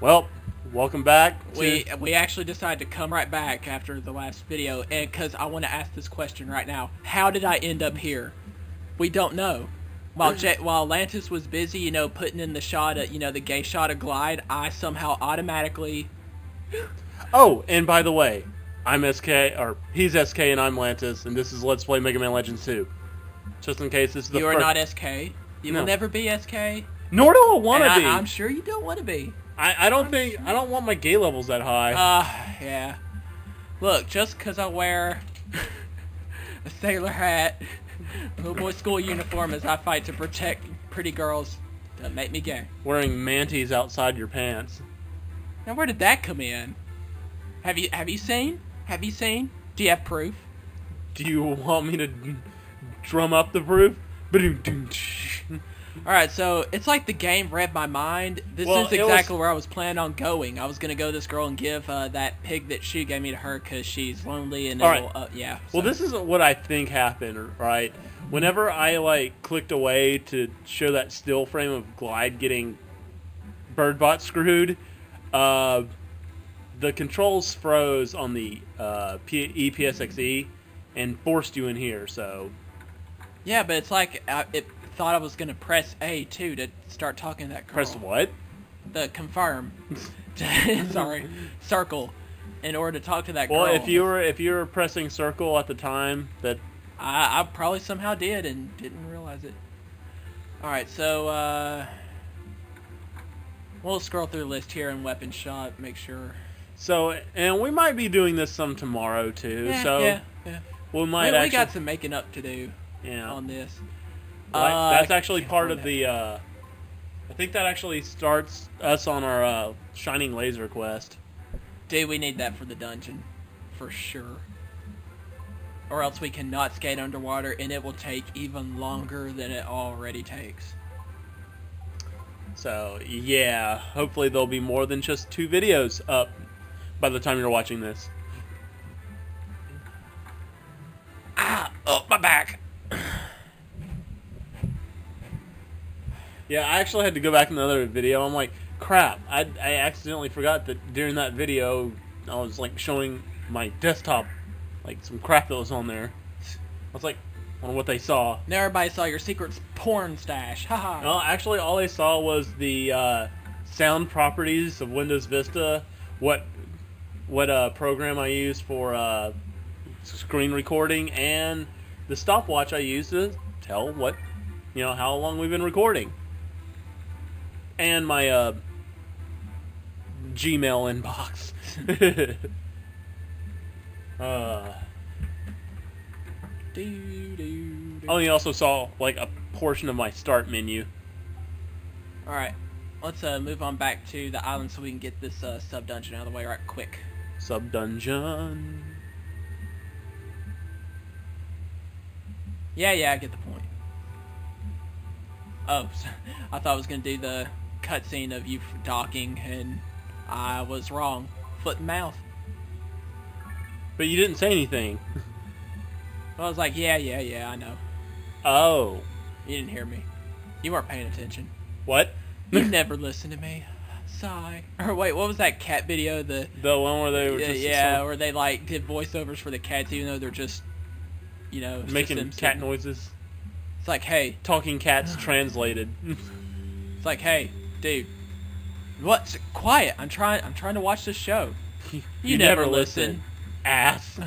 Well, welcome back. We actually decided to come right back after the last video, and because I want to ask this question right now: how did I end up here? We don't know. While Lantis was busy, putting in the shot at, the gay shot of Glide, I somehow automatically. Oh, and by the way, I'm SK, or he's SK, and I'm Lantis, and this is Let's Play Mega Man Legends 2. Just in case this is the You are not SK. You will never be SK. Nor do I want to be. I'm sure you don't want to be. I don't want my gay levels that high. Yeah. Look, just because I wear a sailor hat, a little boy school uniform as I fight to protect pretty girls, doesn't make me gay. Wearing manties outside your pants. Now where did that come in? Have you seen? Have you seen? Do you have proof? Do you want me to drum up the proof? Alright, so it's like the game read my mind. This is exactly where I was planning on going. I was going to go to this girl and give that pig that she gave me to her because she's lonely and yeah. So. Well, this is what I think happened, right? Whenever I, clicked away to show that still frame of Glide getting Birdbot screwed, the controls froze on the EPSXE and forced you in here, so... Yeah, but it's like it thought I was going to press A, too, to start talking to that girl. Press what? The confirm. Sorry. Circle. In order to talk to that girl. Well, if you were pressing circle at the time, that... I probably somehow did and didn't realize it. Alright, so, we'll scroll through the list here and weapon shot, make sure. So, and we might be doing this some tomorrow, too, Yeah. We We got some making up to do. Yeah. On this. That's actually part of the, I think that actually starts us on our, Shining Laser quest. Dude, we need that for the dungeon. For sure. Or else we cannot skate underwater, and it will take even longer than it already takes. So, yeah, hopefully there'll be more than just 2 videos up by the time you're watching this. Oh, my back! Yeah, I actually had to go back in the other video. I'm like, crap, I accidentally forgot that during that video I was, showing my desktop, some crap that was on there. I was like, I wonder what they saw. Now everybody saw your secret porn stash. Haha. No, actually, all they saw was the sound properties of Windows Vista, what program I use for screen recording, and the stopwatch I use to tell how long we've been recording, and my Gmail inbox. Oh, you also saw a portion of my start menu. Alright, let's move on back to the island so we can get this sub-dungeon out of the way right quick. Sub-dungeon. Yeah, I get the point. Oh, I thought I was going to do the cutscene of you docking, and I was wrong. Foot and mouth. But you didn't say anything. I was like, yeah, I know. Oh. You didn't hear me. You weren't paying attention. What? You never listened to me. Sigh. Or wait, what was that cat video? The one where they were just... Yeah, where they, did voiceovers for the cats, even though they're just, making cat noises. It's like, hey. Talking cats translated. It's like, hey, dude. What? Quiet. I'm trying to watch this show. You never listen. Ass.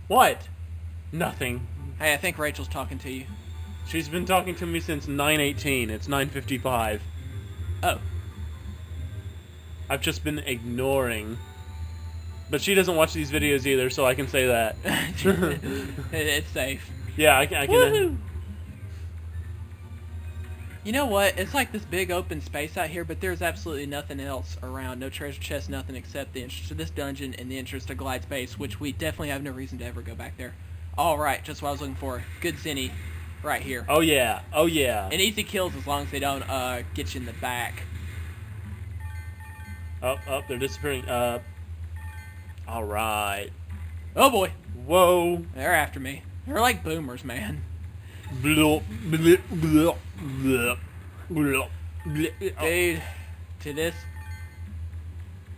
What? Nothing. Hey, I think Rachel's talking to you. She's been talking to me since 9:18. It's 9:55. Oh. I've just been ignoring. But she doesn't watch these videos either, so I can say that. It's safe. Yeah, I can. Woohoo! You know what? It's like this big open space out here, but there's absolutely nothing else around. No treasure chest, nothing except the entrance to this dungeon and the entrance to Glide Space, which we definitely have no reason to ever go back there. Alright, just what I was looking for. Good Zinni right here. Oh yeah, oh yeah. And easy kills as long as they don't get you in the back. Oh, they're disappearing. Alright. Oh boy. Whoa. They're after me. They're like boomers, man. Blah, blah, blah, blah, blah. Dude,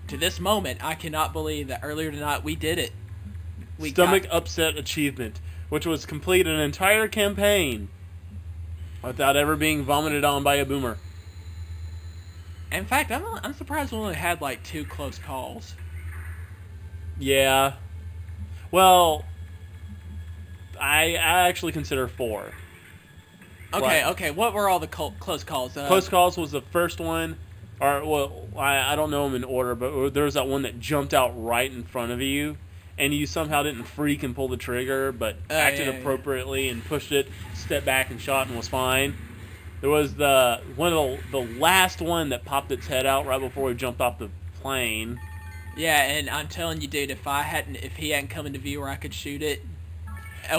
to this moment, I cannot believe that earlier tonight we did it. Stomach upset achievement, which was complete an entire campaign without ever being vomited on by a boomer. In fact, I'm surprised we only had like 2 close calls. Yeah. Well, I actually consider 4. Okay. What were all the close calls? Close calls was the first one. Or, well, I don't know them in order, but there was that one that jumped out right in front of you, and you somehow didn't freak and pull the trigger, but acted appropriately and pushed it, stepped back and shot and was fine. There was the last one that popped its head out right before we jumped off the plane. Yeah, and I'm telling you, dude, if he hadn't come into view where I could shoot it,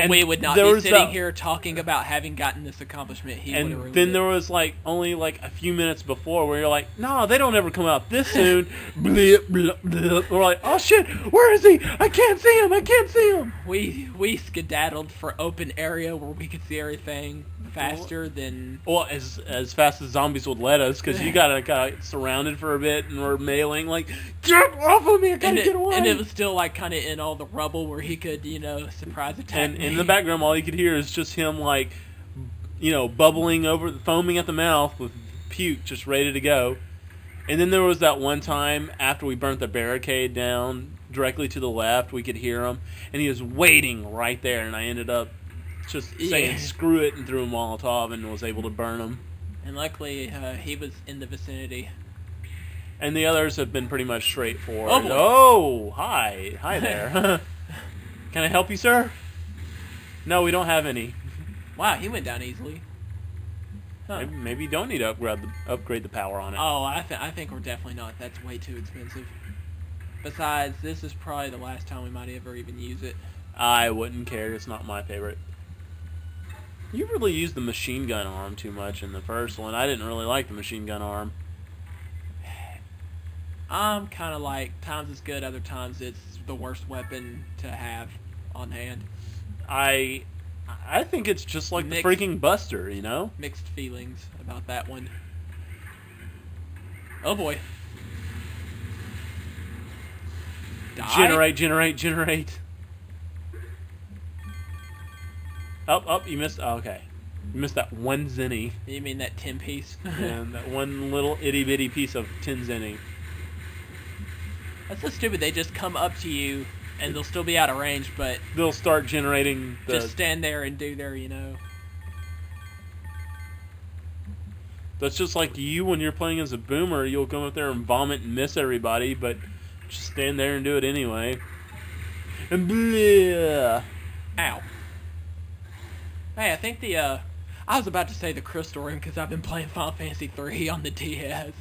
we would not be sitting here talking about having gotten this accomplishment. And then there was only a few minutes before where you're like, no, they don't ever come out this soon. Blip, blip, blip. We're like, oh shit, where is he? I can't see him. We skedaddled for open area where we could see everything faster than... Well, as fast as zombies would let us, because you got surrounded for a bit and we're mailing get off of me, I gotta get away. And it was still kind of in all the rubble where he could, surprise attack and in the background, all you could hear is just him bubbling over, foaming at the mouth with puke just ready to go. And then there was that one time after we burnt the barricade down directly to the left, we could hear him, and he was waiting right there, and I ended up just saying screw it and threw a Molotov and was able to burn him. And luckily, he was in the vicinity. And the others have been pretty much straightforward. Oh, hi there. Can I help you, sir? No, we don't have any. Wow, he went down easily. Huh. Maybe you don't need to upgrade the power on it. Oh, I think we're definitely not. That's way too expensive. Besides, this is probably the last time we might ever even use it. I wouldn't care. It's not my favorite. You really used the machine gun arm too much in the first one. I didn't really like the machine gun arm. I'm kind of like, times it's good, other times it's the worst weapon to have on hand. I think it's just like the freaking Buster, Mixed feelings about that one. Oh boy. Die? Generate. You missed. Oh, okay. You missed that one zenny. You mean that 10 piece? And that one little itty bitty piece of 10 zenny. That's so stupid. They just come up to you, and they'll still be out of range, but they'll start generating. Just stand there and do their, That's just like you when you're playing as a boomer. You'll go up there and vomit and miss everybody, but just stand there and do it anyway. And bleh. Ow. Hey, I think I was about to say the Crystal Room because I've been playing Final Fantasy 3 on the DS.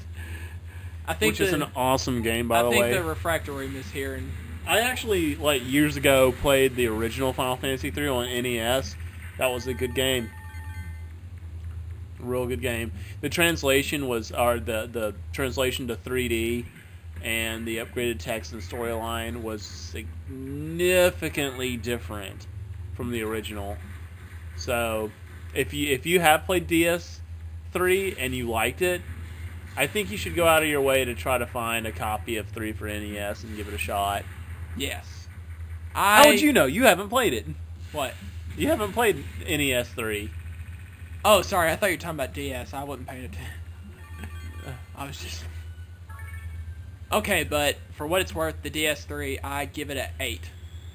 Which is an awesome game, by the way. I think the Refractory Room is here. And I actually, years ago, played the original Final Fantasy 3 on NES. That was a good game. Real good game. The translation was, the translation to 3D and the upgraded text and storyline was significantly different from the original. So, if you have played DS3 and you liked it, I think you should go out of your way to try to find a copy of 3 for NES and give it a shot. Yes. How would you know? You haven't played it. What? You haven't played NES 3. Oh, sorry. I thought you were talking about DS. I wasn't paying attention. I was just... Okay, but for what it's worth, the DS3, I give it an 8.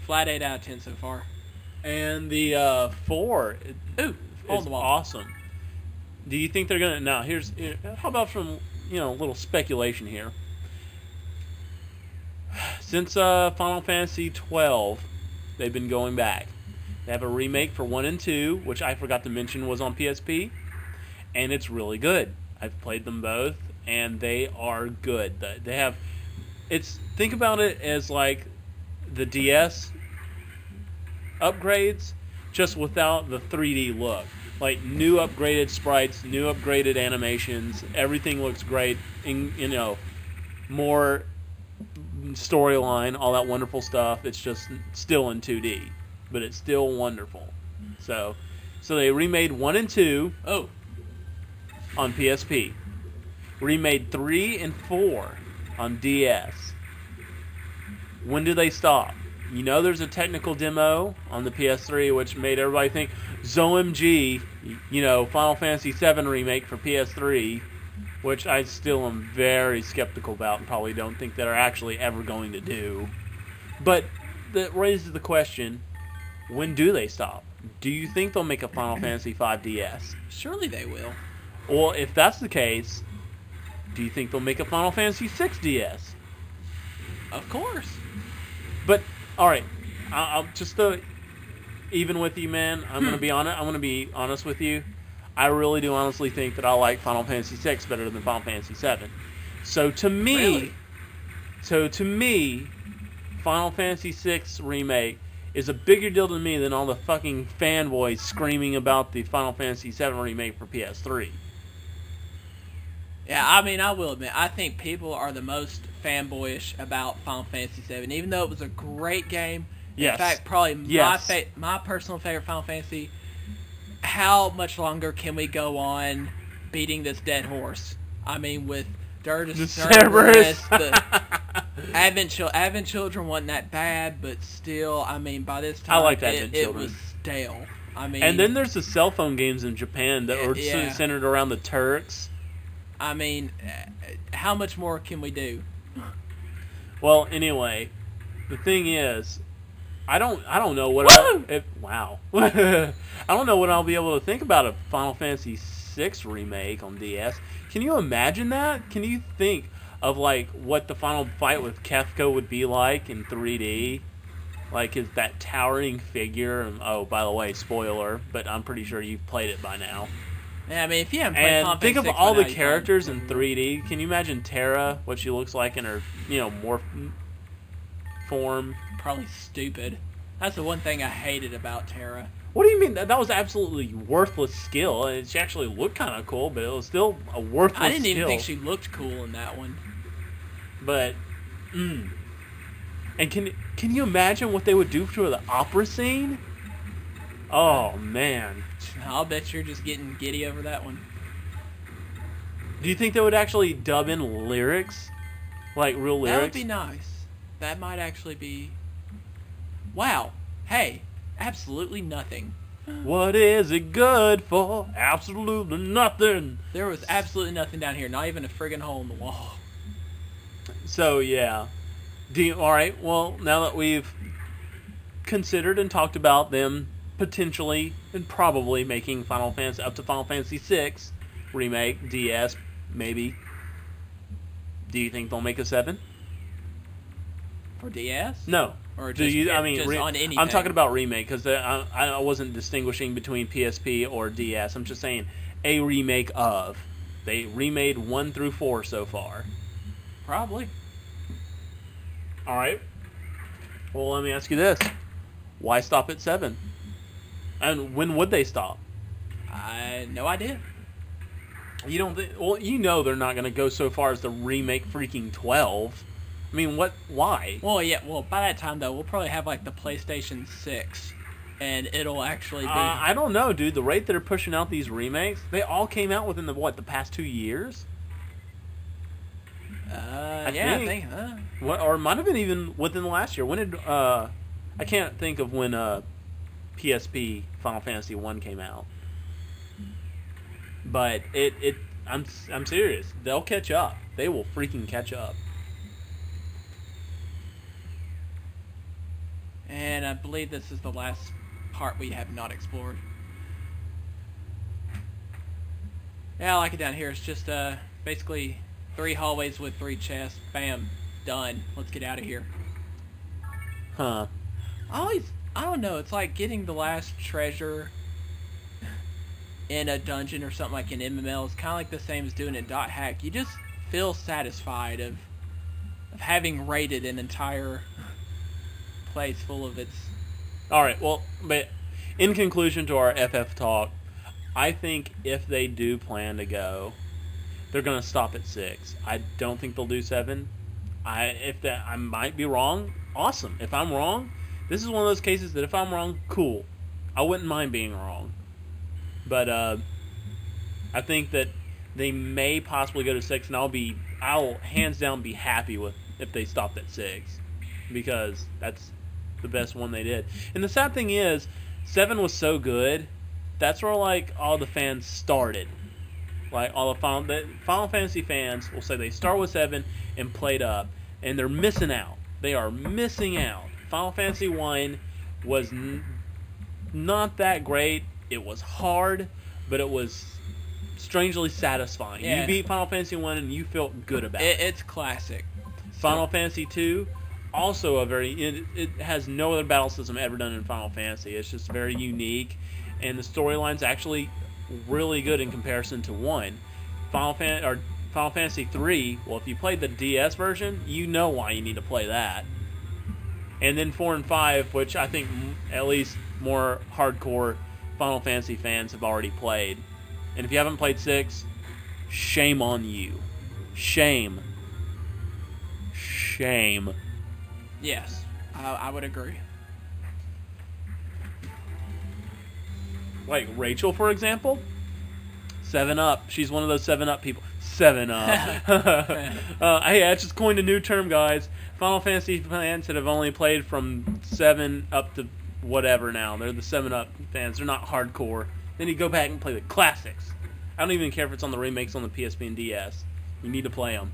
Flat 8 out of 10 so far. And the 4 is awesome. Do you think they're gonna? Now, how about from a little speculation here. Since Final Fantasy 12, they've been going back. They have a remake for 1 and 2, which I forgot to mention was on PSP, and it's really good. I've played them both, and they are good. They have. Think about it as like the DS upgrades, just without the 3D look. Like new upgraded sprites, new upgraded animations, everything looks great. More storyline, all that wonderful stuff. It's just still in 2D, but it's still wonderful. So they remade 1 and 2 on PSP. remade 3 and 4 on DS. When do they stop? You know there's a technical demo on the PS3 which made everybody think, ZOMG, you know, Final Fantasy VII Remake for PS3, which I still am very skeptical about and probably don't think that are actually ever going to do. But that raises the question, when do they stop? Do you think they'll make a Final Fantasy V DS? Surely they will. Well, if that's the case, do you think they'll make a Final Fantasy VI DS? Of course. But, alright, I'll just even with you, man, I'm gonna be honest. I'm gonna be honest with you. I really do honestly think that I like Final Fantasy VI better than Final Fantasy VII. So to me, Final Fantasy VI Remake is a bigger deal to me than all the fucking fanboys screaming about the Final Fantasy VII Remake for PS3. Yeah, I mean, I will admit, I think people are the most fanboyish about Final Fantasy VII, even though it was a great game. Yes. In fact, probably Yes. my personal favorite Final Fantasy. How much longer can we go on beating this dead horse? I mean, with Dirge of Cerberus, the Advent Children wasn't that bad, but still, I mean, by this time, I like Advent it Children. was stale. I mean, And then there's the cell phone games in Japan that were centered around the Turks. I mean, how much more can we do? Well, anyway, the thing is, I don't know what wow. I don't know what I'll be able to think about a Final Fantasy VI remake on DS. Can you imagine that? Can you think of like what the final fight with Kefka would be like in 3D? Like, is that towering figure? And, oh, by the way, spoiler, but I'm pretty sure you've played it by now. Yeah, I mean, if you haven't played Final And think Fantasy of VI all by the now, characters in 3D. Can you imagine Terra, what she looks like in her, morph form? probably stupid. That's the one thing I hated about Terra. What do you mean? That was absolutely worthless skill. And she actually looked kind of cool, but it was still a worthless skill. I didn't even think she looked cool in that one. But, And can you imagine what they would do to the opera scene? Oh, man. I'll bet you're just getting giddy over that one. Do you think they would actually dub in lyrics? Like, real lyrics? That would be nice. That might actually be... Wow. Hey, absolutely nothing. What is it good for? Absolutely nothing. There was absolutely nothing down here. Not even a friggin' hole in the wall. So, yeah. Alright, well, now that we've considered and talked about them potentially and probably making Final Fantasy up to Final Fantasy VI remake, DS, maybe. Do you think they'll make a 7? For DS? No. Or Do just, you? I on mean, anything? I'm talking about remake because I wasn't distinguishing between PSP or DS. I'm just saying a remake of. They remade 1 through 4 so far. Probably. All right. Well, let me ask you this: why stop at 7? And when would they stop? No idea. You don't think? Well, you know they're not going to go so far as to remake freaking 12. I mean, what? Why? Well, yeah. Well, by that time though, we'll probably have like the PlayStation 6, and it'll actually be. I don't know, dude. The rate they're pushing out these remakes, they all came out within the past 2 years? I think. What, or it might have been even within the last year. When did I can't think of when PSP Final Fantasy 1 came out. But I'm serious. They'll catch up. They will freaking catch up. And I believe this is the last part we have not explored. Yeah, I like it down here. It's just basically 3 hallways with 3 chests. Bam. Done. Let's get out of here. Huh. I don't know. It's like getting the last treasure in a dungeon or something like an MML. It's kind of like the same as doing it in .hack. You just feel satisfied of having raided an entire place full of its... Alright, well, but in conclusion to our FF talk, I think if they do plan to go, they're going to stop at 6. I don't think they'll do 7. I might be wrong. Awesome. If I'm wrong, this is one of those cases that if I'm wrong, cool. I wouldn't mind being wrong. But I think that They may possibly go to 6, and I'll hands down be happy with if they stopped at 6, because that's the best one they did. And the sad thing is, 7 was so good, that's where like all the fans started. Like all the Final Fantasy fans will say they start with 7 and played up, and they're missing out. They are missing out. Final Fantasy 1 was not that great. It was hard, but it was strangely satisfying. Yeah. You beat Final Fantasy 1 and you felt good about it. It's classic. Final Fantasy 2, also it has no other battle system ever done in Final Fantasy. It's just very unique, and the storyline's actually really good in comparison to 1. Final Fantasy 3, well, if you played the DS version, you know why you need to play that. And then 4 and 5, which I think at least more hardcore Final Fantasy fans have already played. And if you haven't played 6, shame on you. Shame. Shame. Yes, I would agree. Like Rachel, for example, 7-Up. She's one of those 7-Up people. 7-Up. Hey, I just coined a new term, guys. Final Fantasy fans that have only played from 7 up to whatever now. They're the 7-Up fans. They're not hardcore. Then you go back and play the classics. I don't even care if it's on the remakes on the PSP and DS. You need to play them.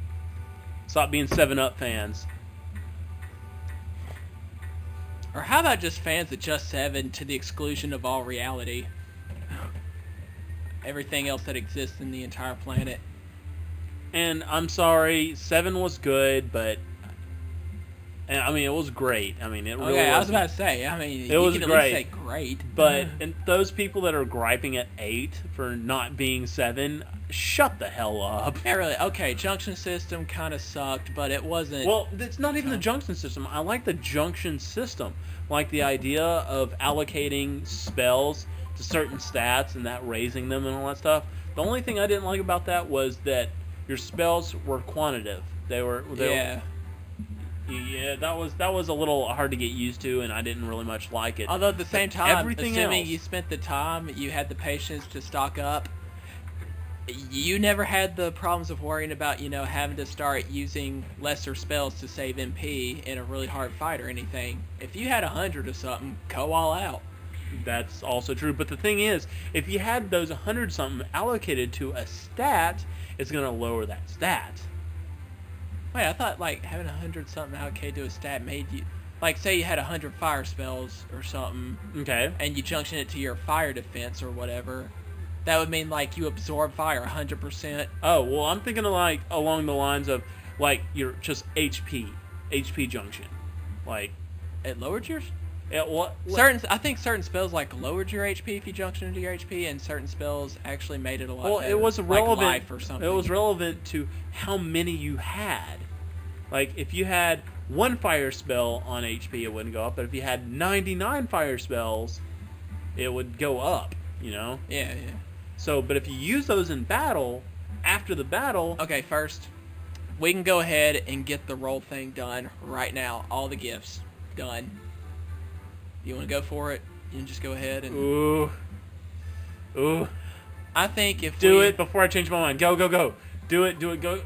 Stop being 7-Up fans. Or how about just fans of just 7 to the exclusion of all reality? Everything else that exists in the entire planet. And I'm sorry, 7 was good, but... And, I mean, it was great. I mean, it really was. Okay, I was about to say, I mean, it was you can great. at least say great. But and those people that are griping at 8 for not being 7, shut the hell up. Yeah, really. Okay, junction system kind of sucked, but it wasn't... Well, it's not even the junction system. I like the junction system. Like the idea of allocating spells to certain stats and that raising them and all that stuff. The only thing I didn't like about that was that your spells were quantitative. They were Yeah, that was a little hard to get used to, and I didn't really much like it. Although at the same time, everything assuming else, you spent the time, you had the patience to stock up, you never had the problems of worrying about, having to start using lesser spells to save MP in a really hard fight or anything. If you had 100 or something, go all out. That's also true. But the thing is, if you had those 100-something allocated to a stat, it's going to lower that stat. Wait, I thought having 100-something allocated to a stat made you... say you had 100 fire spells or something. Okay. And you junction it to your fire defense or whatever. That would mean, you absorb fire 100%. Oh, well, I'm thinking of, along the lines of, your just HP junction. It lowered yours? What? I think certain spells, lowered your HP if you junctioned into your HP, and certain spells actually made it a lot better. It was relevant. Life or something. It was relevant to how many you had. If you had 1 fire spell on HP, it wouldn't go up. But if you had 99 fire spells, it would go up, Yeah, yeah. So, but if you use those in battle, after the battle... Okay, first, we can go ahead and get the roll thing done right now. All the gifts done. You want to go for it? You can just go ahead and... Ooh. I think if Do it before I change my mind. Go, go, go. Do it, go.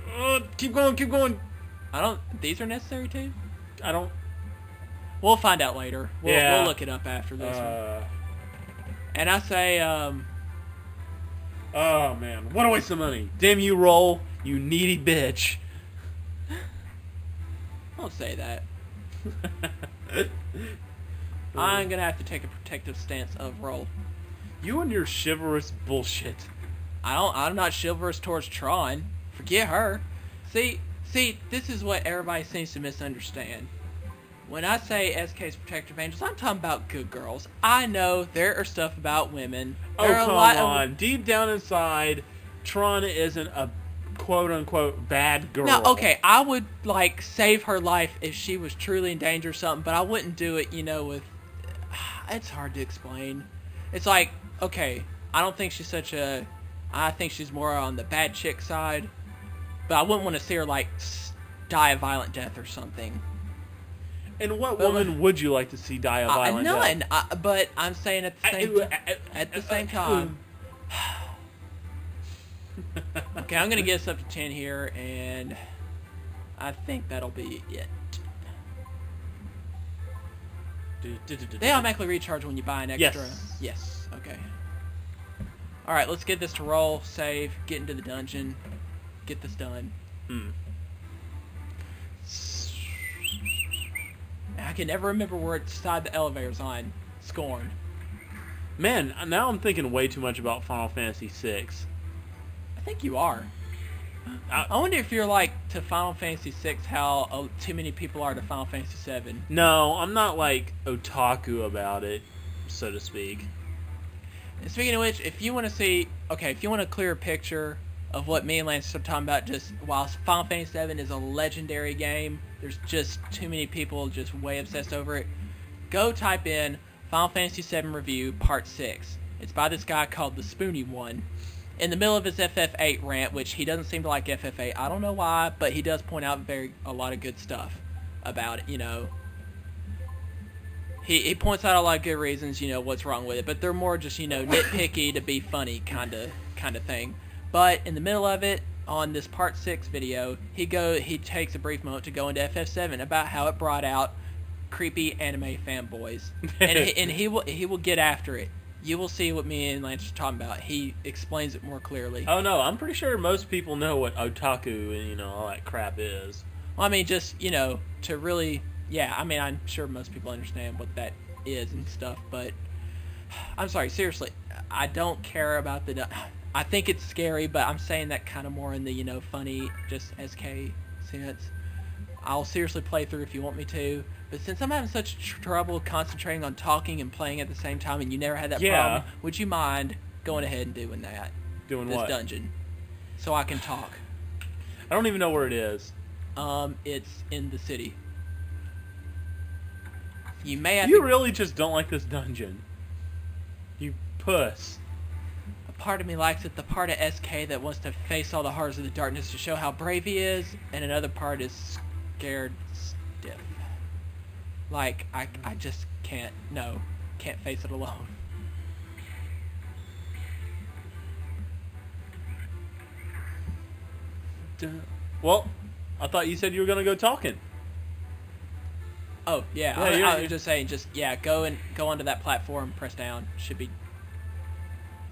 Keep going, keep going. These are necessary too? I don't... We'll find out later. We'll look it up after this one. And I say, Oh, man. What a waste of money. Damn you, Roll. You needy bitch. Don't say that. I'm going to have to take a protective stance of Roll. You and your chivalrous bullshit. I'm not chivalrous towards Tron. Forget her. See, this is what everybody seems to misunderstand. When I say SK's protective angels, I'm talking about good girls. I know there are stuff about women. Come on. Deep down inside, Tron isn't a quote-unquote bad girl. No, okay, I would, save her life if she was truly in danger or something, but I wouldn't do it, with... It's hard to explain. It's okay, I don't think she's such a... I think she's more on the bad chick side, but I wouldn't want to see her, die a violent death or something. And what woman would you like to see die a violent death? None, but I'm saying at the same time... Okay, I'm gonna get us up to 10 here, and I think that'll be it. They automatically recharge when you buy an extra. Yes. Okay. All right, let's get this to roll. Save. Get into the dungeon. Get this done. I can never remember where side the elevator's on. Scorn. Man, now I'm thinking way too much about Final Fantasy VI. I think you are. I wonder if you're like to Final Fantasy VI how too many people are to Final Fantasy VII. No, I'm not like otaku about it, so to speak. And speaking of which, if you want to see, okay, if you want a clearer picture of what me and Lance are talking about, just while Final Fantasy VII is a legendary game, there's just too many people just way obsessed over it. Go type in Final Fantasy VII Review Part 6. It's by this guy called the Spoony One. In the middle of his FF8 rant, which he doesn't seem to like FF8, I don't know why, but he does point out a lot of good stuff about it, you know. He points out a lot of good reasons, you know, what's wrong with it, but they're more just, you know, nitpicky to be funny kind of thing. But in the middle of it, on this Part 6 video, he takes a brief moment to go into FF7 about how it brought out creepy anime fanboys, and he will get after it. You will see what me and Lance are talking about. He explains it more clearly. Oh no, I'm pretty sure most people know what otaku and, you know, all that crap is. Well, I mean, just, you know, to really, yeah, I mean, I'm sure most people understand what that is and stuff, but I'm sorry, seriously, I don't care about I think it's scary, but I'm saying that kind of more in the, you know, funny, just SK sense. I'll seriously play through if you want me to, but since I'm having such trouble concentrating on talking and playing at the same time, and you never had that problem, would you mind going ahead and doing that? Doing this what? Dungeon, so I can talk. I don't even know where it is. It's in the city. You may have. You really just don't like this dungeon. You puss. A part of me likes it. The part of SK that wants to face all the horrors of the darkness to show how brave he is, and another part is scared stiff. Like, I just can't face it alone. Well, I thought you said you were going to go talking. Oh, yeah, I was just saying, go onto that platform, press down, should be...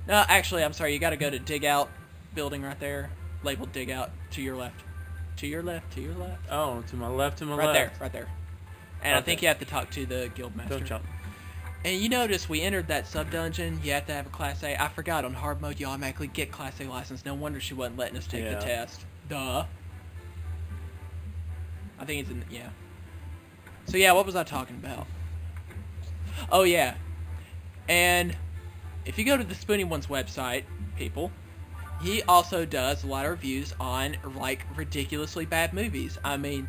No, actually, I'm sorry, you gotta go to dig out building right there, labeled dig out, to your left. To your left, to your left. Oh, to my left, Right there. And okay. I think you have to talk to the guildmaster. Don't jump. And you notice we entered that sub-dungeon, you have to have a Class A. I forgot, on hard mode you automatically get Class A license. No wonder she wasn't letting us take the test. Duh. I think it's in, yeah. So yeah, what was I talking about? Oh yeah. And if you go to the Spoony One's website, people, he also does a lot of reviews on, like, ridiculously bad movies. I mean,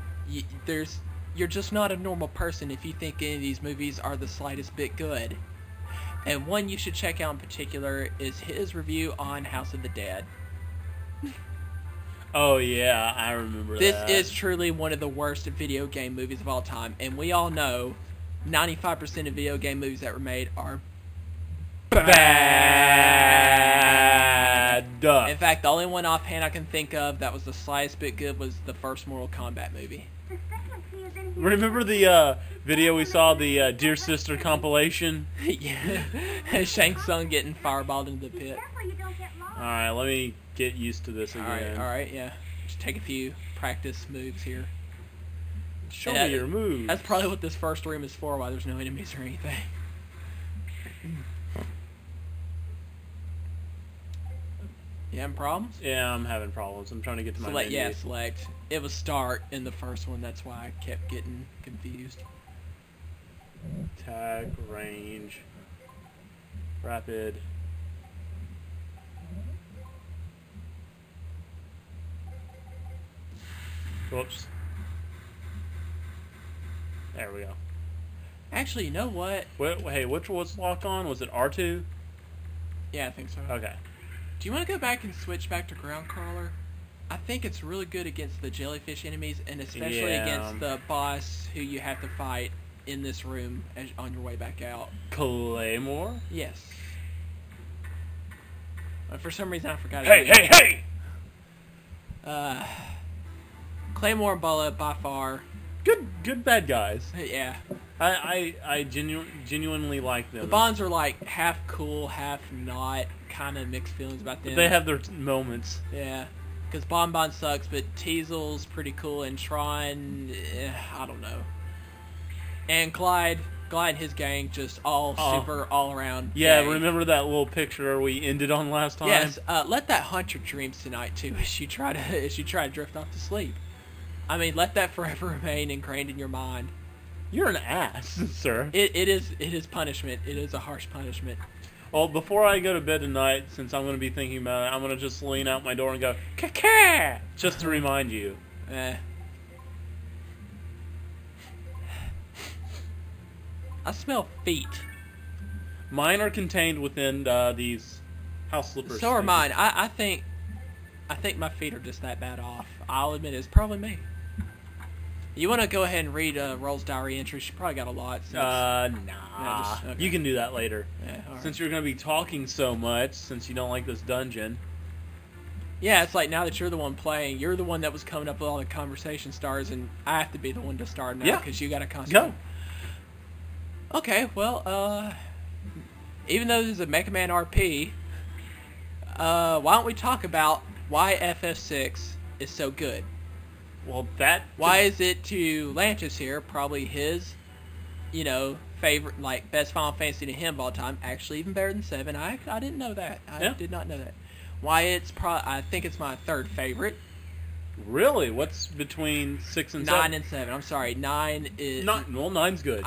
you're just not a normal person if you think any of these movies are the slightest bit good. And one you should check out in particular is his review on House of the Dead. Oh yeah, I remember that. This is truly one of the worst video game movies of all time, and we all know 95% of video game movies that were made are bad. In fact, the only one offhand I can think of that was the slightest bit good was the first Mortal Kombat movie. Remember the video we saw, the Dear Sister compilation? Yeah. Shang Tsung getting fireballed into the pit. Alright, let me get used to this again. Alright, yeah. Just take a few practice moves here. Show me your moves. That's probably what this first room is for, why there's no enemies or anything. You having problems? Yeah, I'm having problems. I'm trying to get to my menu. Yeah, select. It was start in the first one, that's why I kept getting confused. Attack, range, rapid. Whoops. There we go. Actually, you know what? Hey, which was locked on? Was it R2? Yeah, I think so. Okay. Do you want to go back and switch back to ground crawler? I think it's really good against the jellyfish enemies, and especially against the boss who you have to fight in this room on your way back out. Claymore? Yes. For some reason I forgot. Hey! Claymore and Bullet by far. Good bad guys. Yeah. I genuinely like them. The Bonds are like half cool, half not. Kind of mixed feelings about them. They have their moments. Yeah. Because Bon sucks, but Teasel's pretty cool, and Tron, I don't know. And Glide and his gang, just super all around. Yeah, gang. remember that little picture we ended on last time? Yes. Let that haunt your dreams tonight too, as you try to drift off to sleep. I mean, let that forever remain ingrained in your mind. You're an ass, sir. It is punishment. It is a harsh punishment. Well, before I go to bed tonight, since I'm going to be thinking about it, I'm going to just lean out my door and go, "Caca!" just to remind you. I smell feet. Mine are contained within these house slippers. So are mine. I think my feet are just that bad off. I'll admit it's probably me. You want to go ahead and read Roll's diary entry? She probably got a lot. Nah. Okay. You can do that later. Yeah, all right. Since you're going to be talking so much, since you don't like this dungeon. Yeah, it's like now that you're the one playing, you're the one that was coming up with all the conversation stars, and I have to be the one to start now because you got to concentrate. Go. Okay, well, even though this is a Megaman RP, why don't we talk about why FF6 is so good? Well, why is it to Lantis here, probably his, favorite, like, best Final Fantasy to him of all time, actually even better than 7. I didn't know that. I did not know that. Why it's I think it's my third favorite. Really? What's between 6 and 7? 9 and 7. I'm sorry. 9 is... Well, 9's good.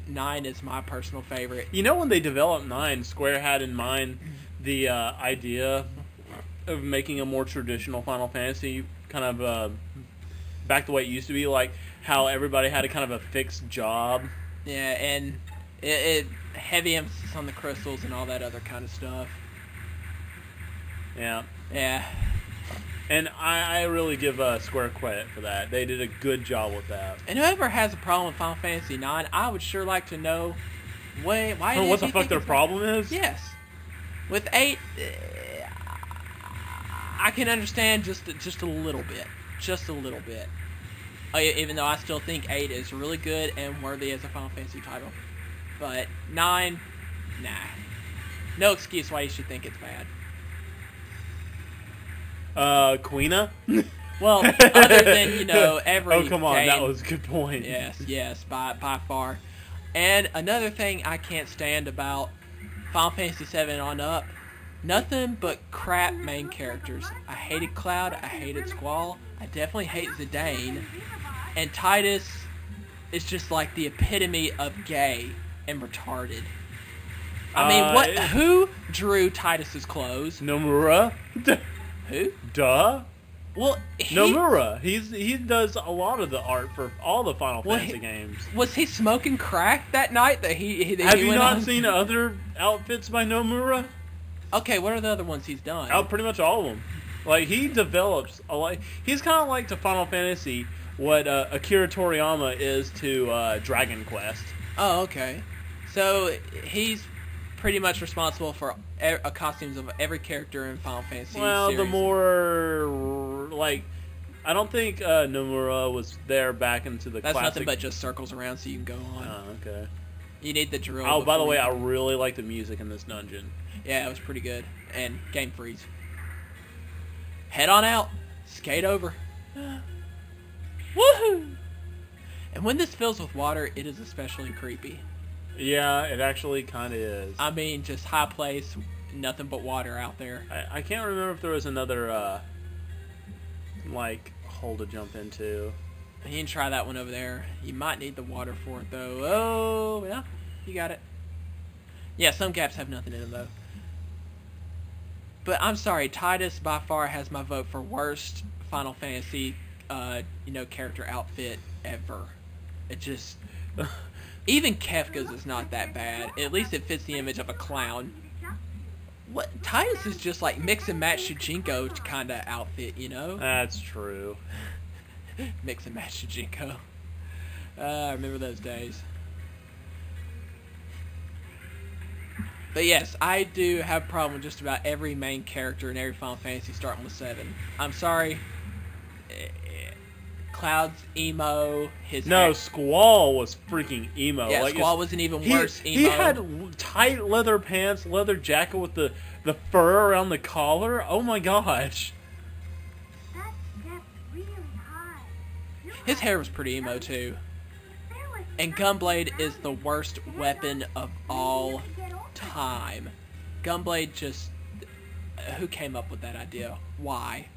9 is my personal favorite. You know, when they developed 9, Square had in mind the idea of making a more traditional Final Fantasy, kind of back the way it used to be, like how everybody had a kind of a fixed job. Yeah, and it heavy emphasis on the crystals and all that other kind of stuff. Yeah. Yeah. And I really give Square credit for that. They did a good job with that. And whoever has a problem with Final Fantasy 9, I would sure like to know why what the fuck their problem is? Yes. With 8, I can understand just a little bit. Just a little bit. Even though I still think 8 is really good and worthy as a Final Fantasy title. But 9, nah. No excuse why you should think it's bad. Queena? Well, other than, every Oh, come on, game, that was a good point. Yes, by far. And another thing I can't stand about Final Fantasy 7 on up, nothing but crap main characters. I hated Cloud, I hated Squall, I definitely hate Zidane, and Titus is just like the epitome of gay and retarded. I mean, who drew Titus's clothes? Nomura? Who? Duh. Well, Nomura. He does a lot of the art for all the Final Fantasy games. Was he smoking crack that night that he Have you went not on? seen other outfits by Nomura? Okay, what are the other ones he's done? Oh, pretty much all of them. Like, he develops a lot. He's kind of like to Final Fantasy what Akira Toriyama is to Dragon Quest. Oh, okay. So he's pretty much responsible for costumes of every character in Final Fantasy series. The more, I don't think Nomura was there back into the That's classic. nothing but just circles around so you can go on. Oh, okay. You need the drill. Oh, by the way, I really like the music in this dungeon. Yeah, it was pretty good. And game freeze. Head on out. Skate over. Woohoo! And when this fills with water, it is especially creepy. Yeah, it actually kind of is. I mean, just high place, nothing but water out there. I can't remember if there was another, hole to jump into. You can try that one over there. You might need the water for it, though. Oh, yeah, you got it. Yeah, some gaps have nothing in them, though. But I'm sorry, Titus by far has my vote for worst Final Fantasy, character outfit ever. It just... Even Kefka's is not that bad. At least it fits the image of a clown. What Titus is just like mix and match Shujinko kind of outfit, That's true. Mix and match Shujinko. I remember those days. But yes, I do have a problem with just about every main character in every Final Fantasy starting with 7. I'm sorry. Cloud's emo. No, Squall was freaking emo. Yeah, like, Squall was an even worse emo. He had tight leather pants, leather jacket with the fur around the collar. Oh my gosh. That step's really high. His hair was pretty emo too. And Gunblade is the worst weapon of all time. Gunblade just... Who came up with that idea? Why?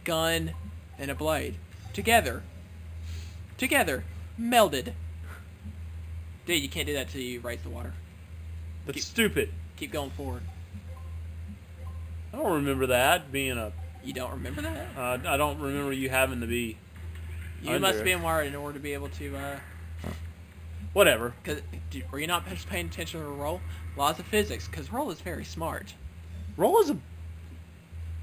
Gun and a blade. Together. Melded. Dude, you can't do that till you raise the water. That's stupid. Keep going forward. I don't remember that being a... You don't remember that? I don't remember you having to be... You must be in wired in order to be able to... Whatever. Were you not just paying attention to the roll? Laws of physics, because roll is very smart. Roll is a...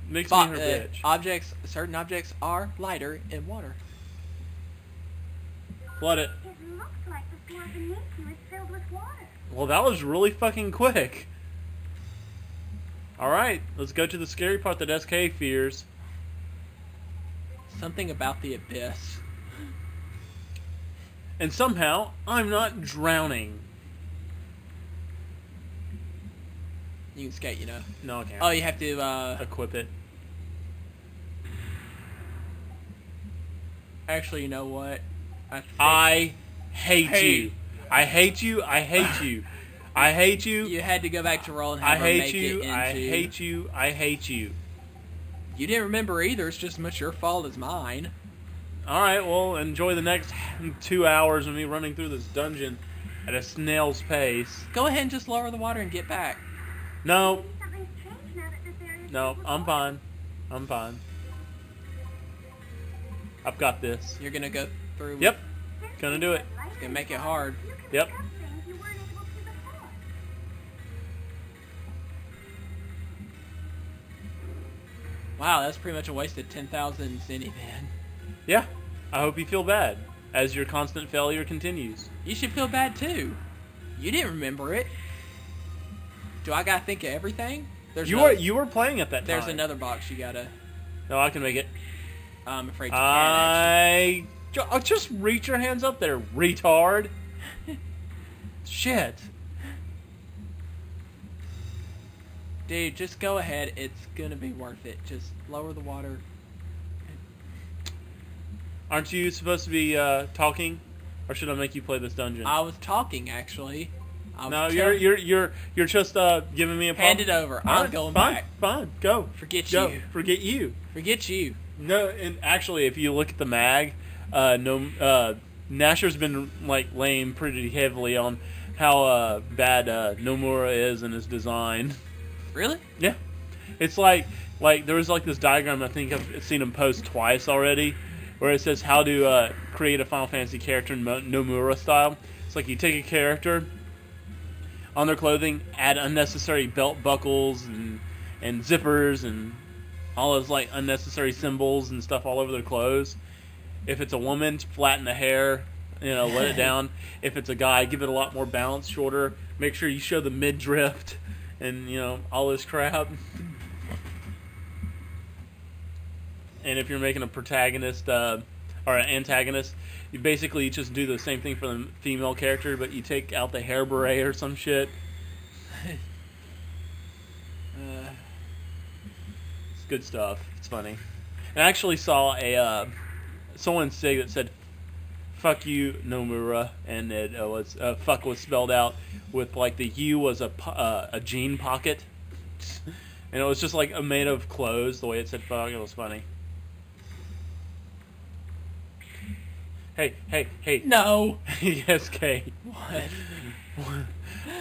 Makes me her bitch. Certain objects are lighter in water. Flood it. It looks like the floor beneath you is filled with water. Well, that was really fucking quick. Alright, let's go to the scary part that SK fears. Something about the abyss. And somehow, I'm not drowning. You can skate, you know. No, I can't. Oh, you have to, Equip it. Actually, you know what? I hate you. I hate you. I hate you. I hate you. You had to go back to roll and I have her hate make you. it into... I hate you. I hate you. You didn't remember either. It's just as much your fault as mine. Alright, well, enjoy the next 2 hours of me running through this dungeon at a snail's pace. Go ahead and just lower the water and get back. No. Something's changed now that this area is No, filled with I'm water. fine. I'm fine. I've got this. You're gonna go through... Yep. Gonna do it. It's gonna make it hard. You can Yep. pick up things you weren't able to before. Wow, that's pretty much a wasted 10,000 zenny then. Yeah. I hope you feel bad as your constant failure continues. You should feel bad too. You didn't remember it. Do I gotta think of everything? You were playing at that time. There's another box you gotta... No, I can make it. I'm afraid you can't, Oh, just reach your hands up there, retard. Shit. Dude, just go ahead. It's gonna be worth it. Just lower the water. Aren't you supposed to be talking, or should I make you play this dungeon? I was talking, actually. No, you're just giving me a problem. Hand it over. I'm going back. Fine, go. Forget Go. you. Forget you. Forget you. No, and actually, if you look at the mag, Nasher's been like laying pretty heavily on how bad Nomura is in his design. Really? Yeah, it's like there was like this diagram I think I've seen him post twice already, where it says how to create a Final Fantasy character in Nomura style. It's like you take a character on their clothing, add unnecessary belt buckles and zippers and all those like unnecessary symbols and stuff all over their clothes. If it's a woman, flatten the hair, let it down. If it's a guy, give it a lot more balance, shorter. Make sure you show the midriff and all this crap. And if you're making a protagonist or an antagonist, you basically just do the same thing for the female character, but you take out the hair beret or some shit. It's good stuff. It's funny. And I actually saw someone say that said "fuck you, Nomura," and it was "fuck" was spelled out with like the U was a jean pocket, and it was just like made of clothes. The way it said "fuck," it was funny. Hey. No. Yes, Kate. What?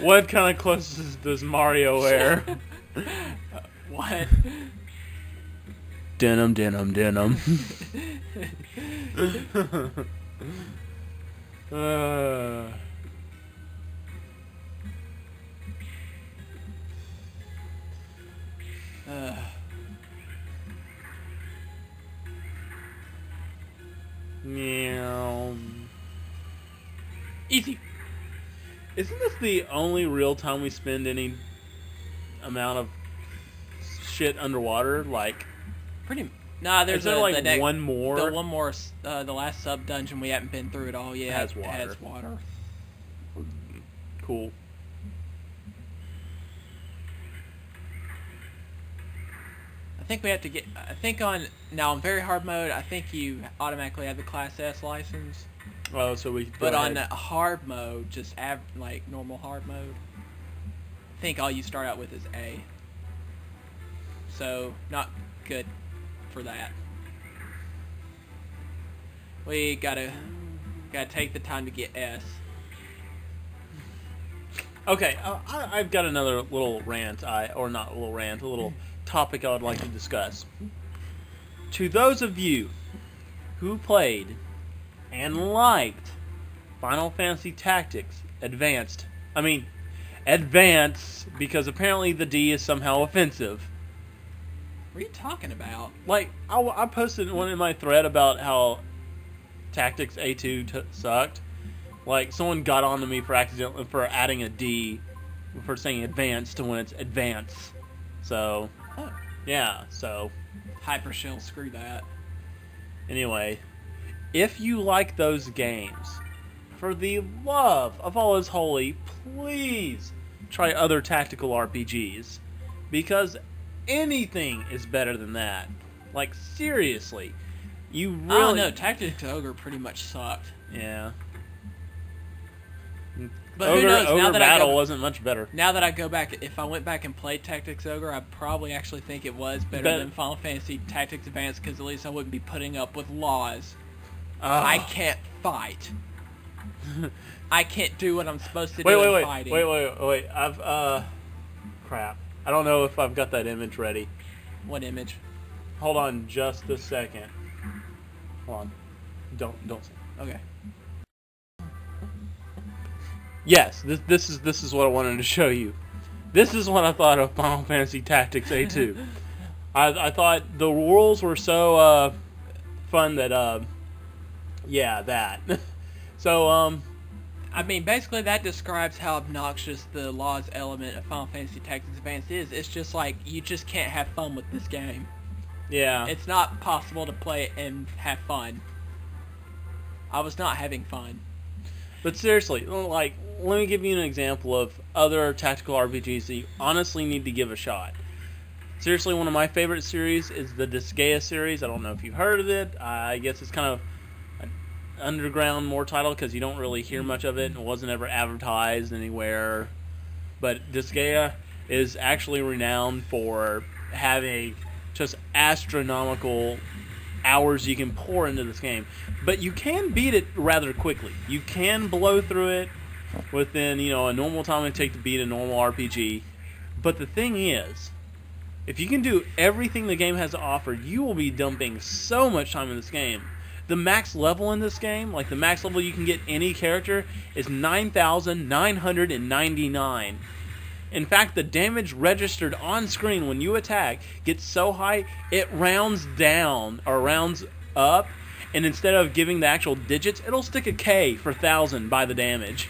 What kind of clothes does Mario wear? What? Denim. Meow. Easy. Isn't this the only real time we spend any amount of shit underwater? Like, Nah, there's is there like one more? The one more, the last sub dungeon we haven't been through it all yet. Has water. Has water. Cool. I think we have to get. I think on very hard mode, I think you automatically have the Class S license. Oh, so we. But on hard mode, just like normal hard mode, I think all you start out with is A. So not good for that. We gotta take the time to get S. Okay, I've got another little rant, or not a little rant, a little topic I would like to discuss. To those of you who played and liked Final Fantasy Tactics Advanced, because apparently the D is somehow offensive. What are you talking about? Like, I posted one in my thread about how Tactics A2 sucked. Like, someone got on to me for adding a D, for saying advanced to when it's advance. So, yeah, so. Hypershell, screw that. Anyway, if you like those games, for the love of all is holy, please try other tactical RPGs. Because anything is better than that. Like, seriously. You really... I don't know, Tactics Ogre pretty much sucked. Yeah. But who knows? Ogre Battle wasn't much better. Now that I go back, if I went back and played Tactics Ogre, I probably actually think it was better than Final Fantasy Tactics Advance, because at least I wouldn't be putting up with laws. I can't fight. I can't do what I'm supposed to do in fighting. Wait. Crap. I don't know if I've got that image ready. What image? Hold on just a second. Hold on. Don't. Okay. Yes, this is what I wanted to show you. This is what I thought of Final Fantasy Tactics A2. I thought the rules were so fun that yeah, that. So basically that describes how obnoxious the laws element of Final Fantasy Tactics Advance is. It's just like you just can't have fun with this game. Yeah. It's not possible to play it and have fun. I was not having fun. But seriously, like, let me give you an example of other tactical RPGs that you honestly need to give a shot. Seriously, one of my favorite series is the Disgaea series. I don't know if you've heard of it. I guess it's kind of an underground more title because you don't really hear much of it and it wasn't ever advertised anywhere. But Disgaea is actually renowned for having just astronomical hours you can pour into this game. But you can beat it rather quickly. You can blow through it within, a normal time it take to beat a normal RPG. But the thing is, if you can do everything the game has to offer, you will be dumping so much time in this game. The max level in this game, like the max level you can get any character, is 9,999. In fact, the damage registered on screen when you attack gets so high, it rounds down, or rounds up, and instead of giving the actual digits, it'll stick a K for 1,000 by the damage.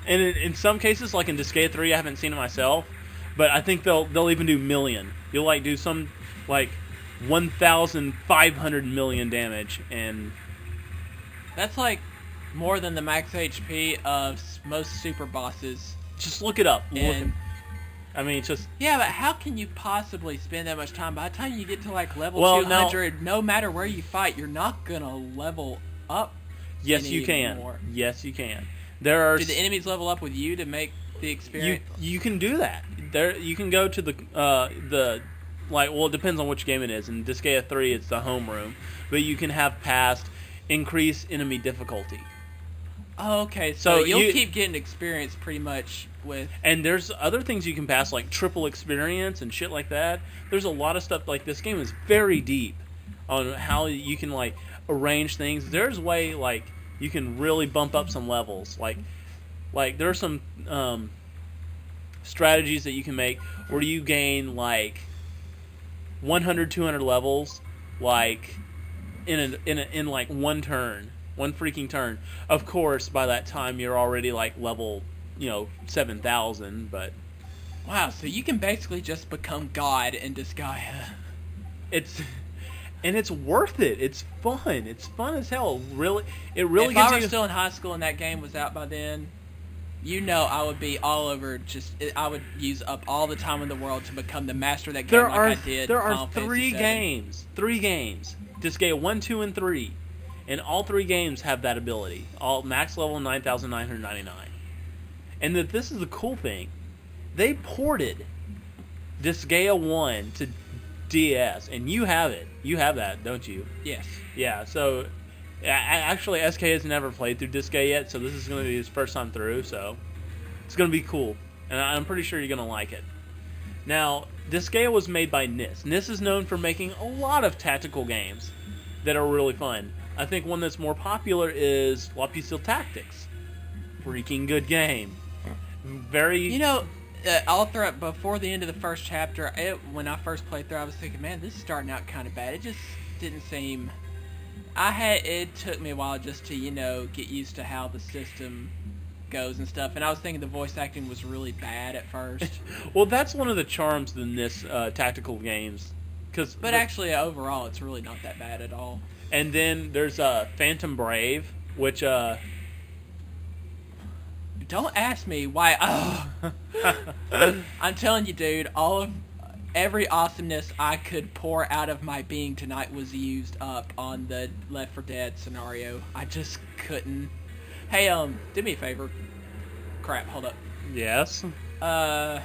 And in some cases, like in Disgaea 3, I haven't seen it myself, but I think they'll even do million. You'll like do some like 1,500 million damage, and that's like more than the max HP of most super bosses. Just look it up. And it's just... Yeah, but how can you possibly spend that much time? By the time you get to like level 200, no matter where you fight, you're not gonna level up. Yes, you can. Anymore. Yes, you can. There are... Do the enemies level up with you to make the experience? You can do that. You can go to the it depends on which game it is. In Disgaea 3, it's the home room, but you can have past increase enemy difficulty. Oh, okay. So you'll keep getting experience pretty much with... And there's other things you can pass, like triple experience and shit like that. There's a lot of stuff. Like, this game is very deep on how you can, like, arrange things. There's a way, like, you can really bump up some levels. Like there are some strategies that you can make where you gain, like, 100, 200 levels, like, in like one turn. One freaking turn. Of course, by that time, you're already, like, level, 7,000, but... Wow, so you can basically just become God in Disgaea. And it's worth it. It's fun. It's fun as hell. Really, it really If gives I were you. still in high school and that game was out by then, you know I would be all over. I would use up all the time in the world to become the master of that game I did. There are Final Fantasy three VII. games. 3 games. Disgaea 1, 2, and 3, and all 3 games have that ability. All max level 9,999. And this is the cool thing. They ported Disgaea 1 to DS, and you have it. You have that, don't you? Yes. Yeah, so actually SK has never played through Disgaea yet, so this is going to be his first time through, so it's going to be cool. And I'm pretty sure you're going to like it. Now, Disgaea was made by NIS. NIS is known for making a lot of tactical games that are really fun. I think one that's more popular is La Pucelle Tactics. Freaking good game. Very... You know, all throughout before the end of the first chapter, when I first played through, I was thinking, man, this is starting out kind of bad. It just didn't seem. It took me a while just to get used to how the system goes and stuff, and I was thinking the voice acting was really bad at first. Well, that's one of the charms in this tactical games, but actually overall, it's really not that bad at all. And then there's Phantom Brave, which Don't ask me why. I'm telling you, dude, every awesomeness I could pour out of my being tonight was used up on the Left 4 Dead scenario. I just couldn't. Hey, do me a favor. Crap, hold up. Yes. Go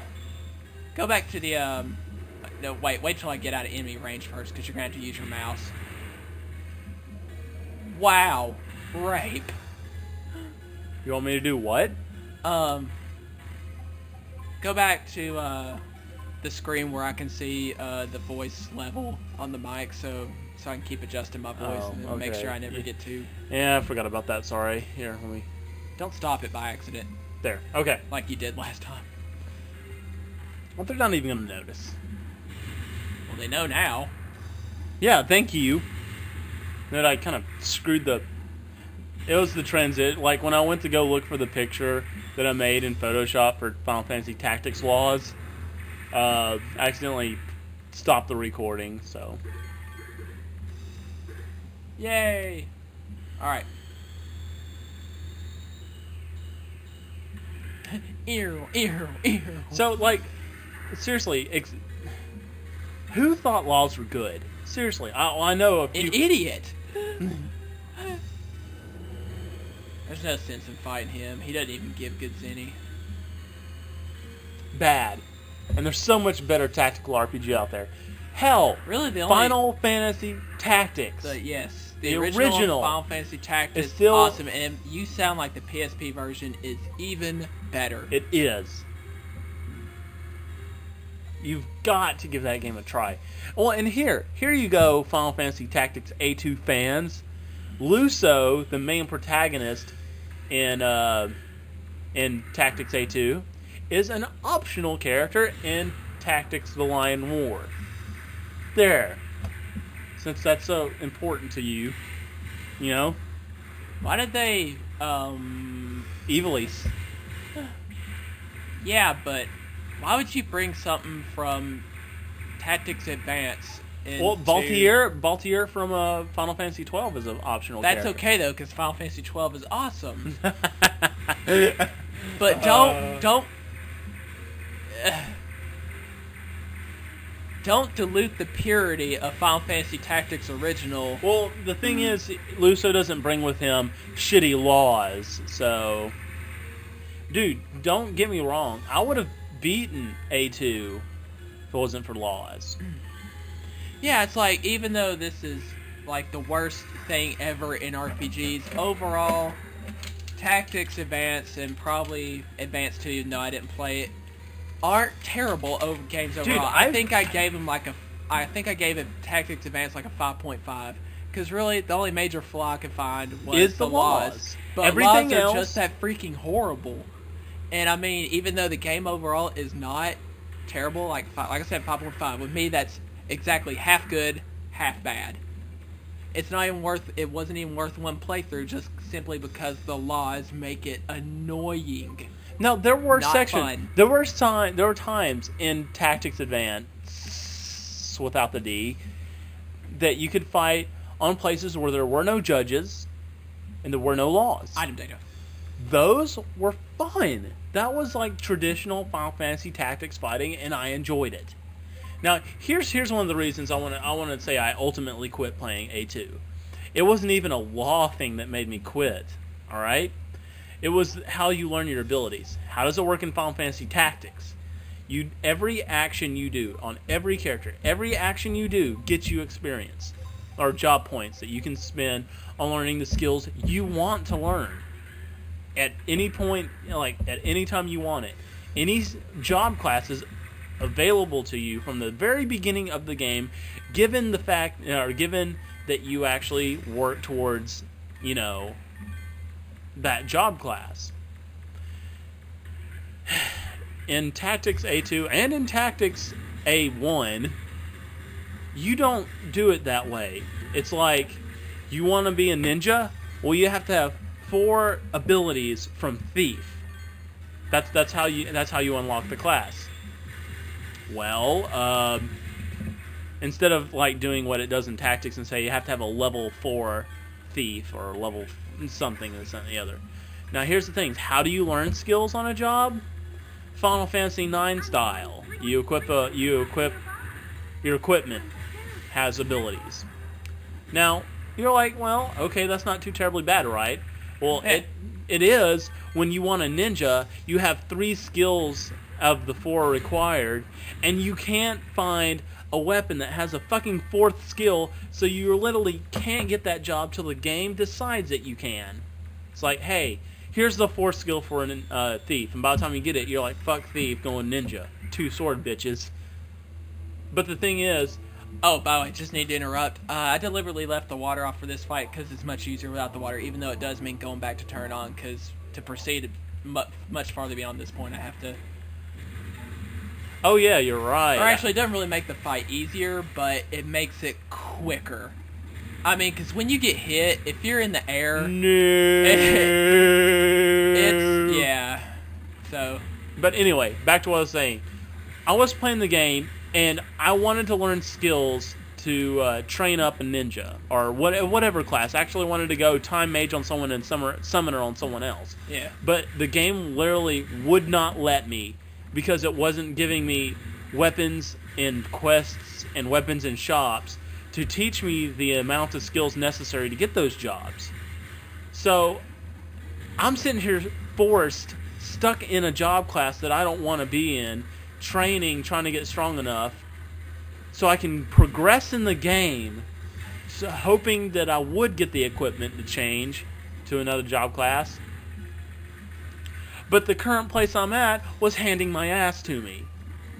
back to the, no, wait till I get out of enemy range first, because you're going to have to use your mouse. Wow. Rape. You want me to do what? Go back to the screen where I can see the voice level on the mic, so I can keep adjusting my voice and make sure I never get too. Yeah, I forgot about that. Sorry. Here, let me. Don't stop it by accident. There. Okay. Like you did last time. Well, they're not even gonna notice. Well, they know now. Yeah. Thank you. That I kind of screwed the. It was the transit. Like when I went to go look for the picture that I made in Photoshop for Final Fantasy Tactics Laws, I accidentally stopped the recording. So. Yay! All right. Ew. So, like, seriously, who thought laws were good? Seriously, I know a few. An idiot. There's no sense in fighting him. He doesn't even give good zenny. Bad. And there's so much better tactical RPG out there. Hell, really, the only Final Fantasy Tactics. Yes, the original Final Fantasy Tactics is still awesome, and you sound like the PSP version is even better. It is. You've got to give that game a try. Well, and here you go, Final Fantasy Tactics A2 fans. Luso, the main protagonist in Tactics A2, is an optional character in Tactics The Lion War. There. Since that's so important to you, you know? Why did they, Evilise. Yeah, but why would you bring something from Tactics Advance into... Well, Baltier from Final Fantasy 12 is an optional character. That's okay, though, because Final Fantasy 12 is awesome. But don't dilute the purity of Final Fantasy Tactics Original. Well, the thing is, Luso doesn't bring with him shitty laws, so... Dude, don't get me wrong. I would have beaten A2 if it wasn't for laws. Yeah, it's like, even though this is, like, the worst thing ever in RPGs, overall, Tactics Advance and probably Advance 2, no, I didn't play it, aren't terrible over games overall. Dude, I think I gave them it Tactics Advance like a 5.5. Because really, the only major flaw I could find was the laws. But everything laws are else just that freaking horrible. And I mean, even though the game overall is not terrible, like I said, 5.5. With me, that's exactly half good, half bad. It's not even worth. It wasn't even worth one playthrough, just simply because the laws make it annoying. Now there were Not sections. fun. There were times in Tactics Advance without the D that you could fight on places where there were no judges and there were no laws. Item data. Those were fun. That was like traditional Final Fantasy Tactics fighting, and I enjoyed it. Now, here's one of the reasons I want to say I ultimately quit playing A2. It wasn't even a law thing that made me quit. All right, it was how you learn your abilities. How does it work in Final Fantasy Tactics? Every action you do on every character, every action you do gets you experience or job points that you can spend on learning the skills you want to learn. At any point, like at any time you want it. Any job classes available to you from the very beginning of the game, given the fact, or given that you actually work towards, that job class. In Tactics A2 and in Tactics A1, you don't do it that way. It's like, you want to be a ninja? Well, you have to have 4 abilities from Thief. That's how you unlock the class. Well, instead of like doing what it does in Tactics and say you have to have a level 4 Thief or level something and the other. Now here's the thing: how do you learn skills on a job? Final Fantasy IX style. You equip your equipment has abilities. Now you're like, well, okay, that's not too terribly bad, right? Well, it is. When you want a ninja, you have 3 skills of the 4 required, and you can't find a weapon that has a fucking 4th skill, so you literally can't get that job till the game decides that you can. It's like, hey, here's the 4th skill for a thief, and by the time you get it, you're like, fuck thief, going ninja. 2 sword bitches. But the thing is, oh, by the way, just need to interrupt. I deliberately left the water off for this fight because it's much easier without the water, even though it does mean going back to turn on, because to proceed much farther beyond this point, I have to... Oh yeah, you're right. Or actually, it doesn't really make the fight easier, but it makes it quicker. I mean, because when you get hit, if you're in the air... No. It's... Yeah. So... But anyway, back to what I was saying. I was playing the game, and I wanted to learn skills to train up a ninja, or whatever class. I actually wanted to go Time Mage on someone and Summoner on someone else. Yeah. But the game literally would not let me, because it wasn't giving me weapons in quests and weapons in shops to teach me the amount of skills necessary to get those jobs. So I'm sitting here stuck in a job class that I don't want to be in, trying to get strong enough so I can progress in the game, so hoping that I would get the equipment to change to another job class. But the current place I'm at was handing my ass to me.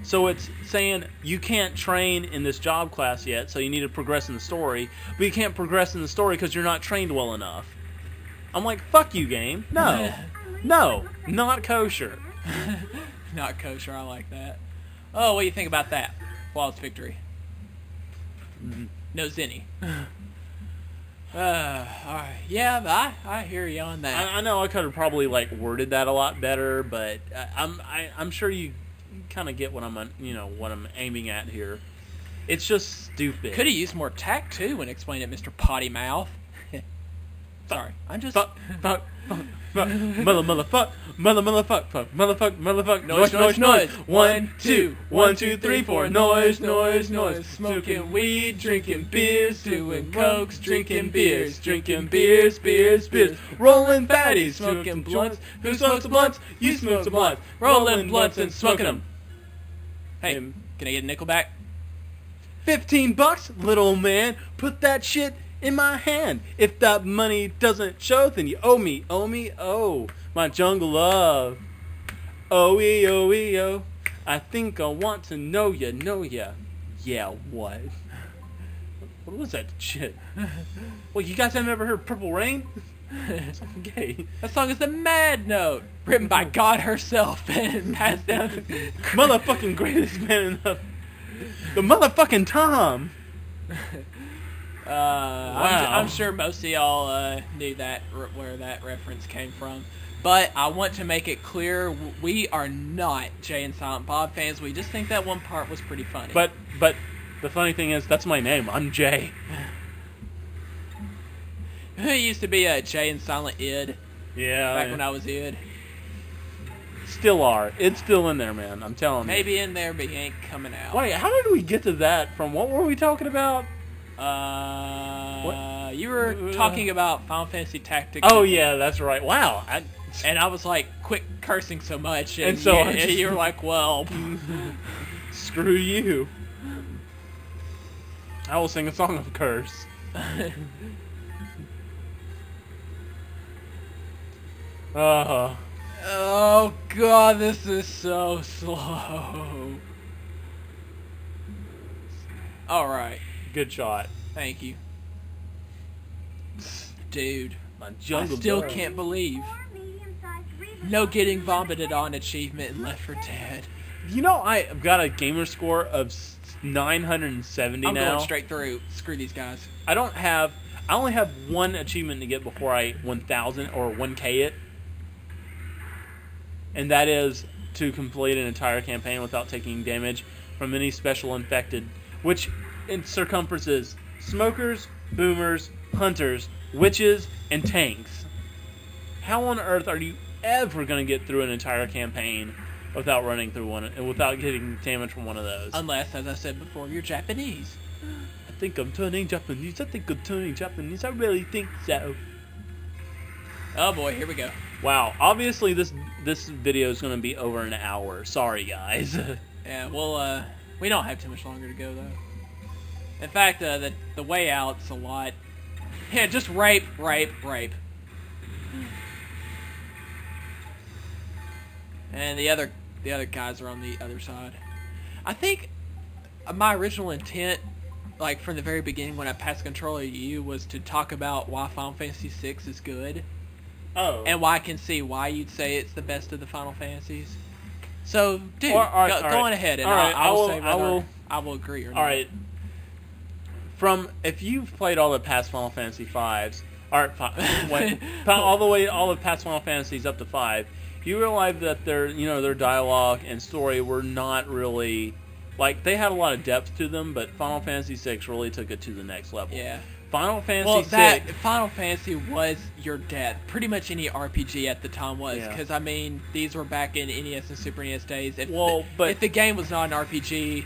So it's saying you can't train in this job class yet, so you need to progress in the story, but you can't progress in the story because you're not trained well enough. I'm like, fuck you, game. No. No, not kosher. Not kosher, I like that. Oh, what do you think about that? Flawless victory. No Zinni. Alright. Yeah, but I hear you on that. I know I could have probably like worded that a lot better, but I'm sure you kind of get what I'm aiming at here. It's just stupid. Could have used more tact too when explaining it, Mr. Potty Mouth. Sorry, I'm just motherfuck, noise. 1, 2, 1, 2, 3, 4. Noise. Smoking weed, drinking beers, doing cokes, drinking beers, rolling fatties, smoking blunts. Who smokes the blunts? You smoke the blunts. Rolling blunts and smoking them. Hey, can I get a nickel back? $15, little man. Put that shit in my hand. If that money doesn't show, then you owe me. Oh, my jungle love. Oh. I think I want to know ya. Yeah, what? What was that shit? Well, you guys have ever heard Purple Rain? It's gay. That song is the Mad Note, written by God herself and passed down to motherfucking greatest man in the motherfucking Tom. Wow. I'm sure most of y'all knew that where that reference came from. But I want to make it clear, we are not Jay and Silent Bob fans. We just think that one part was pretty funny. But the funny thing is, that's my name. I'm Jay. It used to be Jay and Silent Id. Yeah. Back when I was Id. Still are. It's still in there, man. I'm telling you. Maybe in there, but he ain't coming out. Wait, how did we get to that? From what were we talking about? You were talking about Final Fantasy Tactics. Oh yeah, that's right. Wow. And I was like, quit cursing so much, And so you were like, well, screw you. I will sing a song of curse. Oh god, this is so slow. Alright. Good shot. Thank you. Dude, My I jungle still girl. can't believe Four medium-sized Reavers no are getting in vomited the on achievement in Left 4 Dead. You know, I've got a gamer score of 970 I'm now. going straight through. Screw these guys. I only have one achievement to get before I 1,000 or 1K it. And that is to complete an entire campaign without taking damage from any special infected, which circumferences smokers, boomers, hunters, witches, and tanks. How on earth are you ever going to get through an entire campaign without running through one and without getting damage from one of those? Unless, as I said before, you're Japanese. I think I'm turning Japanese. I really think so. Oh boy, here we go. Wow, obviously this video is going to be over an hour. Sorry, guys. Yeah, well, we don't have too much longer to go, though. In fact, the way out's a lot. Yeah, just rape. And the other guys are on the other side. I think my original intent, like from the very beginning when I passed control of you, was to talk about why Final Fantasy VI is good. Oh. And why I can see why you'd say it's the best of the Final Fantasies. So, dude, All right, go on ahead, and all right, I will say whether I will agree or not. All right. If you've played all the past Final Fantasy fives, all the past Final Fantasies up to 5, you realize that their dialogue and story were not really, like, they had a lot of depth to them, but Final Fantasy VI really took it to the next level. Yeah. Final Fantasy VI. Final Fantasy was your death. Pretty much any RPG at the time was, Yeah. because I mean these were back in NES and Super NES days. If the game was not an RPG,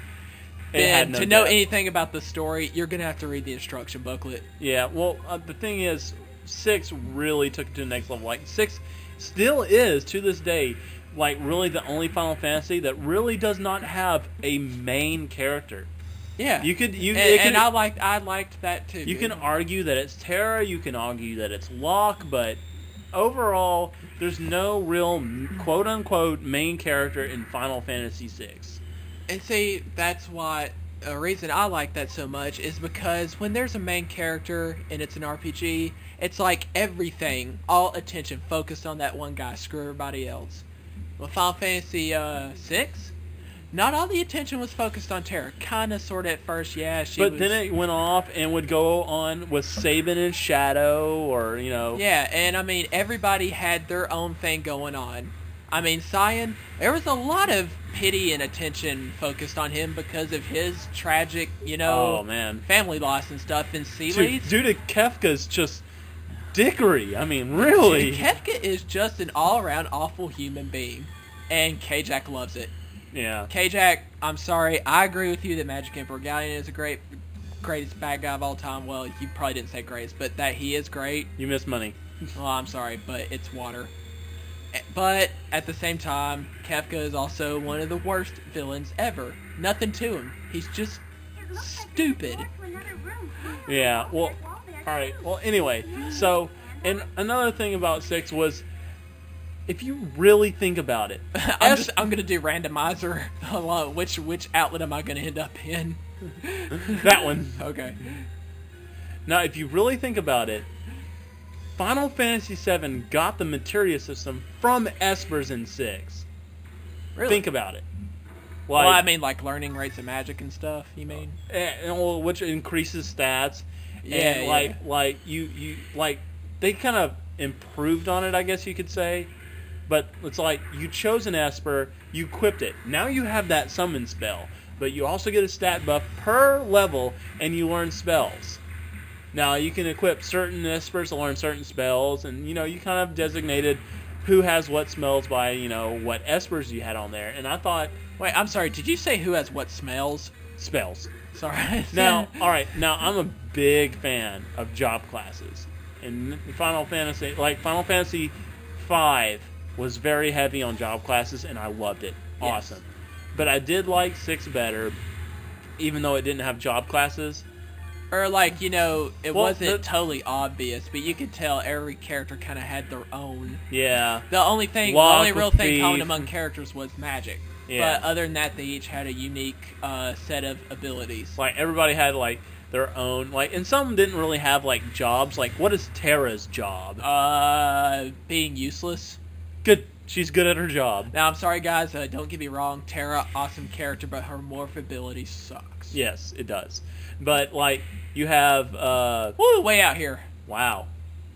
then to know anything about the story, you're gonna have to read the instruction booklet. Yeah. Well, the thing is, 6 really took it to the next level. Like 6 still is to this day, like really the only Final Fantasy that really does not have a main character. Yeah, I liked that too. You can argue that it's Terra, you can argue that it's Locke, but overall, there's no real quote-unquote main character in Final Fantasy VI. And see, that's why a reason I like that so much is because when there's a main character and it's an RPG, it's like everything, all attention focused on that one guy. Screw everybody else. With Final Fantasy VI. Not all the attention was focused on Terra. Kinda, sorta at first, yeah, But then it went off and would go on with Sabin and Shadow, or, Yeah, and I mean, everybody had their own thing going on. I mean, Cyan, there was a lot of pity and attention focused on him because of his tragic, oh, man, family loss and stuff. And Seeleys... Dude, Kefka's just dickery. I mean, really. Kefka is just an all-around awful human being. And Kajak loves it. Yeah. Kajak, I'm sorry, I agree with you that Magic Emperor Galleon is a greatest bad guy of all time. Well, you probably didn't say greatest, but that he is great. You missed money. Well, I'm sorry, but it's water. But at the same time, Kefka is also one of the worst villains ever. Nothing to him. He's just stupid. Yeah, well, alright. Well, anyway, so, and another thing about 6 was, if you really think about it, I'm gonna do randomizer. Which outlet am I gonna end up in? That one. Okay. Now, if you really think about it, Final Fantasy VII got the materia system from Espers in 6. Really? Think about it. Well, I mean, like learning rates of magic and stuff. You mean? Which increases stats. Yeah. And like you they kind of improved on it, I guess you could say. But it's like, you chose an Esper, you equipped it. Now you have that summon spell. But you also get a stat buff per level, and you learn spells. Now, you can equip certain Espers to learn certain spells, and, you know, you kind of designated who has what spells by, you know, what Espers you had on there. And I thought... Wait, I'm sorry, did you say who has what smells? Spells. Sorry. Now, alright, now I'm a big fan of job classes. In Final Fantasy, like, Final Fantasy V was very heavy on job classes, and I loved it. Yes. Awesome. But I did like 6 better, even though it didn't have job classes. Or, like, you know, it Well, wasn't totally obvious, but you could tell every character kind of had their own. Yeah. The only real thing common among characters was magic. Yeah. But other than that, they each had a unique set of abilities. Like, everybody had, like, their own, like, and some didn't really have, like, jobs. Like, what is Terra's job? Being useless. Good. She's good at her job. Now, I'm sorry, guys. Don't get me wrong. Terra, awesome character, but her morph ability sucks. Yes, it does. But, like, you have, Woo, way out here. wow.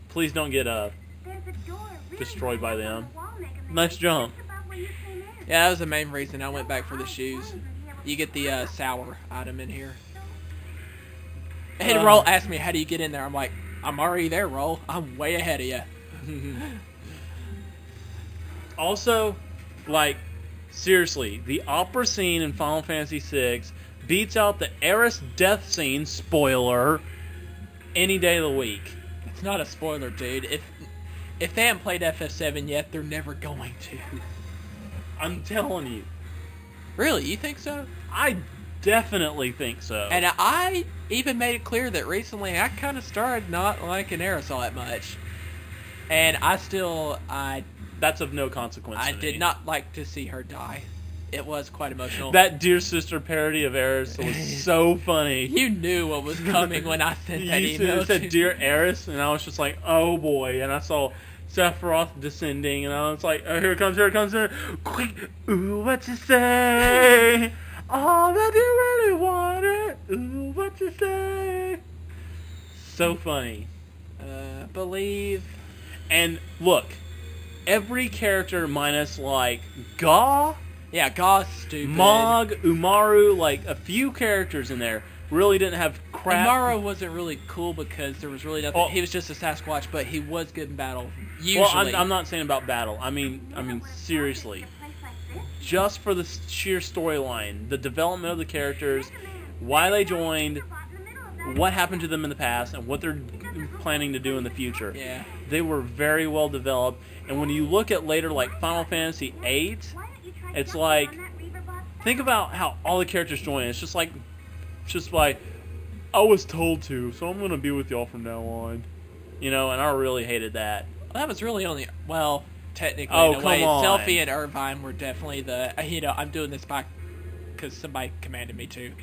Please don't get, There's a door really destroyed by high them. up on the wall, Megaman. Nice jump. Just about where you came in. Yeah, that was the main reason I went back for the shoes. You get the sour item in here. Hey, Roll asked me, how do you get in there? I'm like, I'm already there, Roll. I'm way ahead of you. Also, like, seriously, the opera scene in Final Fantasy VI beats out the Eris death scene, spoiler, any day of the week. It's not a spoiler, dude. If they haven't played FF7 yet, they're never going to. I'm telling you. Really? You think so? I definitely think so. And I even made it clear that recently I kind of started not liking Eris all that much. And That's of no consequence I to did me. not like to see her die. It was quite emotional. That Dear Sister parody of Eris was so funny. You knew what was coming when I sent that email. You said Dear Eris, and I was just like, oh boy. And I saw Sephiroth descending, and I was like, oh, here it comes, quick, ooh, what you say? Oh, that you really want it, ooh, what you say? So funny. Believe. And look, every character minus, like, Gaw, Yeah, Gau's stupid. Mog, Umaru, like, a few characters in there really didn't have crap. Umaru wasn't really cool because there was really nothing. Oh. He was just a Sasquatch, but he was good in battle. Usually. Well, I'm not saying about battle. I mean, seriously. Just for the sheer storyline, the development of the characters, why they joined, what happened to them in the past, and what they're planning to do in the future. Yeah. They were very well developed. And when you look at later, like, Final Fantasy VIII, it's like, think about how all the characters join. It's just like, I was told to, so I'm going to be with y'all from now on. You know, and I really hated that. Well, that was really only, well, technically, Oh, in a way, come on. Selphie and Irvine were definitely the, you know, I'm doing this because somebody commanded me to.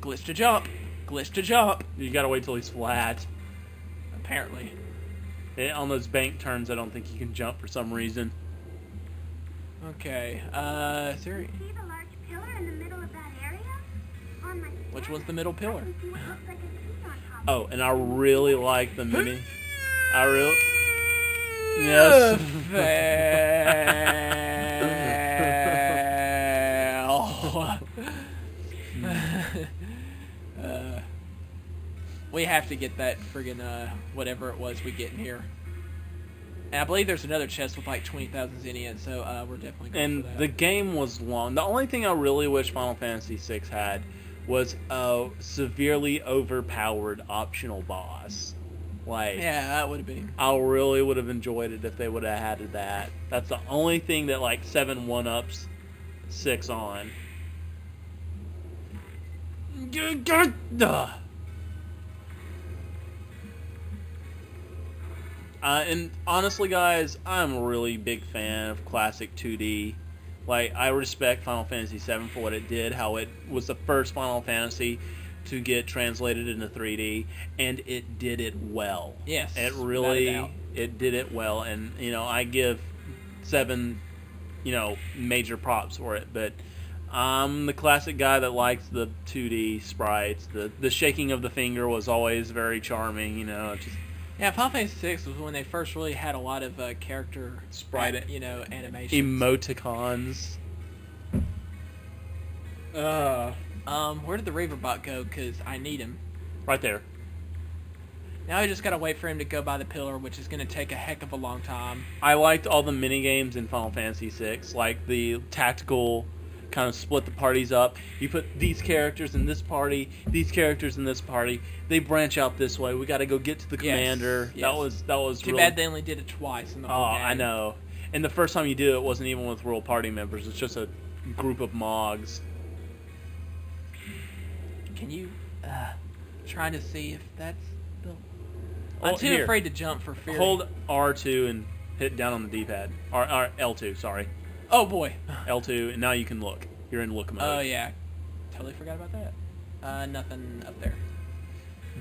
Glitch to jump. Glitch to jump. You got to wait till he's flat. Apparently. On those bank turns, I don't think you can jump for some reason. Okay, is there... See the large pillar in the middle of that area? On my Which one's the middle pillar? I can see what looks like a key on top. Oh, and I really like the mini. I really... Yes. We have to get that friggin' whatever it was we get in here. And I believe there's another chest with like 20,000 Zennian, so we're definitely going And for that. the game was long. The only thing I really wish Final Fantasy VI had was a severely overpowered optional boss. Like, Yeah, that would have been... I really would have enjoyed it if they would have had that. That's the only thing that, like, 7 one-ups 6 on. And honestly, guys, I'm a really big fan of classic 2D. Like, I respect Final Fantasy VII for what it did, how it was the first Final Fantasy to get translated into 3D, and it did it well. Yes, It without a really, doubt. it did it well, and, you know, I give 7, you know, major props for it, but I'm the classic guy that likes the 2D sprites. The shaking of the finger was always very charming, you know, just Yeah, Final Fantasy 6 was when they first really had a lot of character Sprite, animation. emoticons. Where did the Reaverbot go? Because I need him. Right there. Now I just gotta wait for him to go by the pillar, which is gonna take a heck of a long time. I liked all the mini games in Final Fantasy VI, like the tactical kind of split the parties up. You put these characters in this party, these characters in this party. They branch out this way. We got to go get to the commander. Yes. That was Too really... bad they only did it twice in the whole game. I know. And the first time you do it wasn't even with real party members. It's just a group of Mogs. Can you trying to see if that's the... I'm too afraid to jump for fear. Hold R2 and hit down on the D-pad. Or L2, sorry. Oh boy. L2, and now you can look. You're in look mode. Oh yeah. Totally forgot about that. Nothing up there.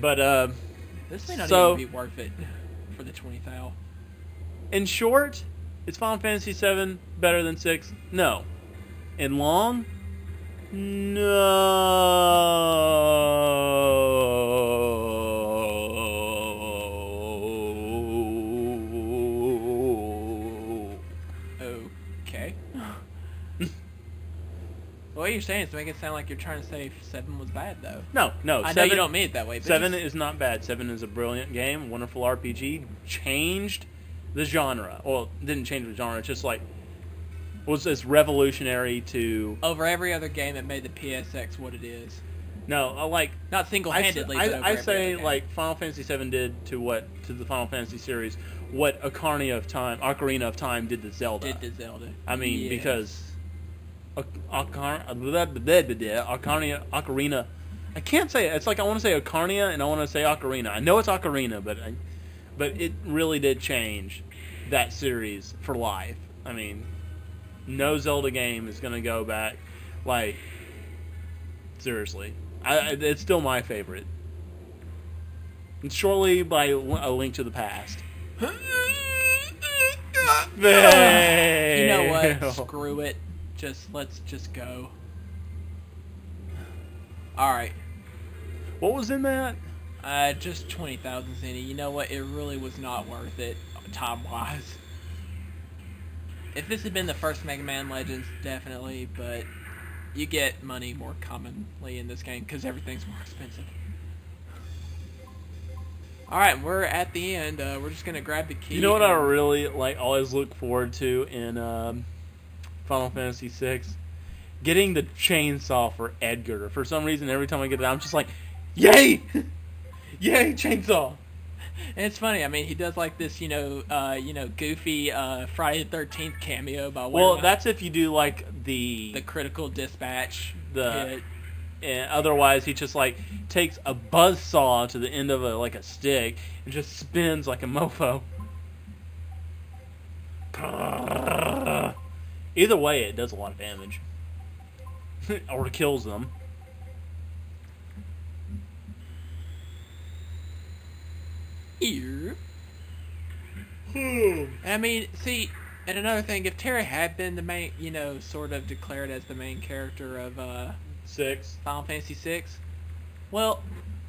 But, this may not even be worth it for the 20,000. In short, is Final Fantasy VII better than 6? No. In long? No. Okay. What you're saying is to make it sound like you're trying to say 7 was bad, though. No. I know you don't mean it that way. But 7 is not bad. 7 is a brilliant game, wonderful RPG, changed the genre. Well, didn't change the genre. It's just like was as revolutionary to over every other game that made the PSX what it is. No, I like not single-handedly. I say like Final Fantasy VII did to the Final Fantasy series what Ocarina of Time did to Zelda. I mean, because Ocarina. I can't say it. It's like I want to say Ocarina and I want to say Ocarina. I know it's Ocarina, but it really did change that series for life. I mean, no Zelda game is going to go back. Like, seriously. It's still my favorite. And shortly by A Link to the Past. You know what? Screw it. Let's just go. Alright. What was in that? Just 20,000 Zenny. You know what? It really was not worth it, time-wise. If this had been the first Mega Man Legends, definitely, but you get money more commonly in this game because everything's more expensive. Alright, we're at the end. We're just going to grab the key. You know what I really always look forward to in Final Fantasy VI? Getting the chainsaw for Edgar. For some reason, every time I get it, I'm just like, yay! Yay, chainsaw! And it's funny. I mean, he does like this, goofy Friday the 13th cameo by. Well, that's if you do like the critical dispatch. And otherwise, he just like takes a buzzsaw to the end of a stick and just spins like a mofo. Either way, it does a lot of damage, or kills them. Here. I mean, see, and another thing, if Terry had been the main, sort of declared as the main character of Final Fantasy VI, well,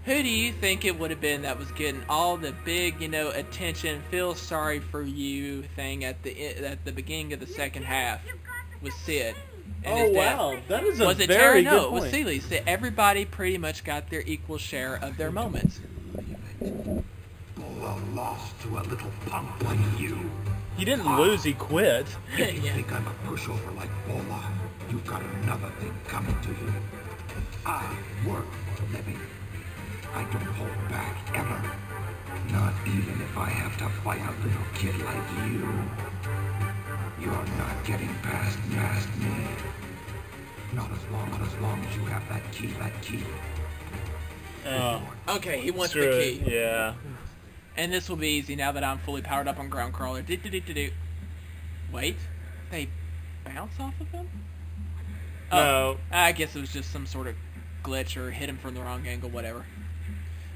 who do you think it would have been that was getting all the big, attention, feel sorry for you thing at the beginning of the second half with Sid? And his death. Wow, that is a was it very Terry? good No, point. it was Seeley. So everybody pretty much got their equal share of their moments. All are lost to a little punk like you. He didn't lose, he quit. If you think I'm a pushover like Bola, you've got another thing coming to you. I work for a living. I don't hold back, ever. Not even if I have to fight a little kid like you. You're not getting past me. Not as long as you have that key. Okay, he wants the key. Yeah. And this will be easy now that I'm fully powered up on Ground Crawler. Wait, they bounce off of him? No. I guess it was just some sort of glitch or hit him from the wrong angle, whatever.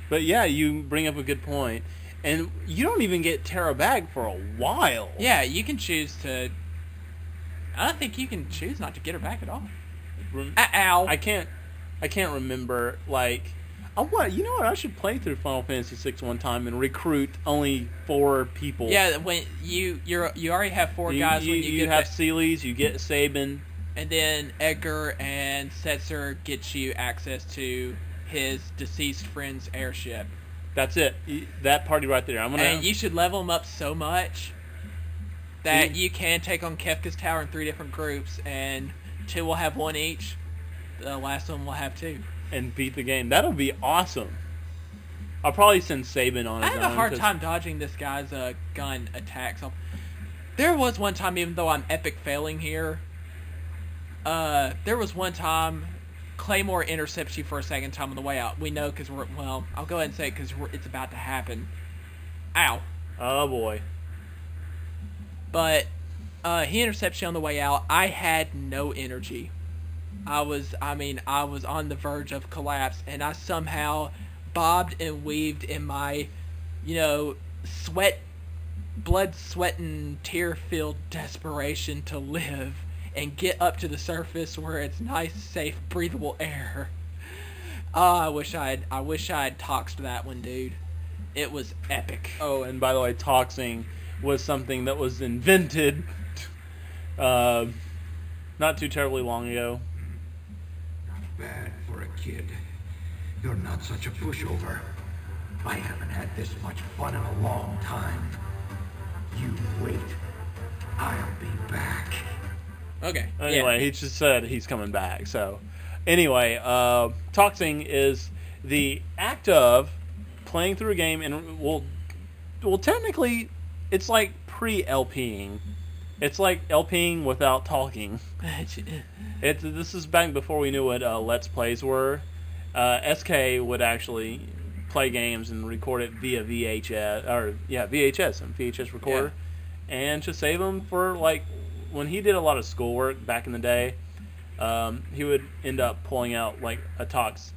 But yeah, you bring up a good point. And you don't even get Terra back for a while. Yeah, you can choose to... I don't think you can choose not to get her back at all. Ow! I can't remember, You know what? I should play through Final Fantasy VI one time and recruit only 4 people. Yeah, when you already have 4 guys. When you have Seelys, you get Sabin, and then Edgar and Setzer get you access to his deceased friend's airship. That's it. That party right there. And you should level them up so much that you can take on Kefka's Tower in 3 different groups, and 2 will have 1 each. The last one will have 2. And beat the game. That'll be awesome. I'll probably send Sabin on his own. I have a hard time dodging this guy's gun attacks. There was one time, even though I'm epic failing here, there was one time Claymore intercepts you for a second time on the way out. We know because I'll go ahead and say it because it's about to happen. Ow. Oh, boy. But he intercepts you on the way out. I had no energy. I was on the verge of collapse, and I somehow bobbed and weaved in my, blood, sweat, and tear-filled desperation to live and get up to the surface where it's nice, safe, breathable air. Oh, I wish I had toxed that one, dude. It was epic. Oh, and by the way, toxing was something that was invented not too terribly long ago. Bad for a kid. You're not such a pushover. I haven't had this much fun in a long time. You wait. I'll be back. Okay. Anyway, he just said he's coming back. So, anyway, toxing is the act of playing through a game, and well, technically, it's like pre-LPing. It's like LPing without talking. This is back before we knew what Let's Plays were. SK would actually play games and record it via VHS and VHS recorder, and just save them for like when he did a lot of schoolwork back in the day. He would end up pulling out like a Tox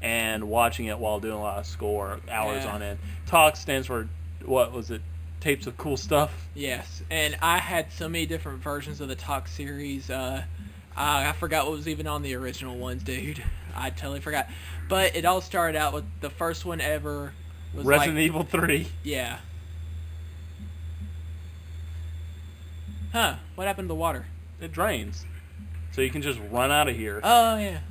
and watching it while doing a lot of schoolwork, hours on end. Tox stands for what was it? Tapes of cool stuff. Yes, and I had so many different versions of the Tox series. I forgot what was even on the original ones, dude. I totally forgot. But it all started out with the first one ever was Resident Evil 3. Yeah. Huh, what happened to the water? It drains. So you can just run out of here. Oh, yeah.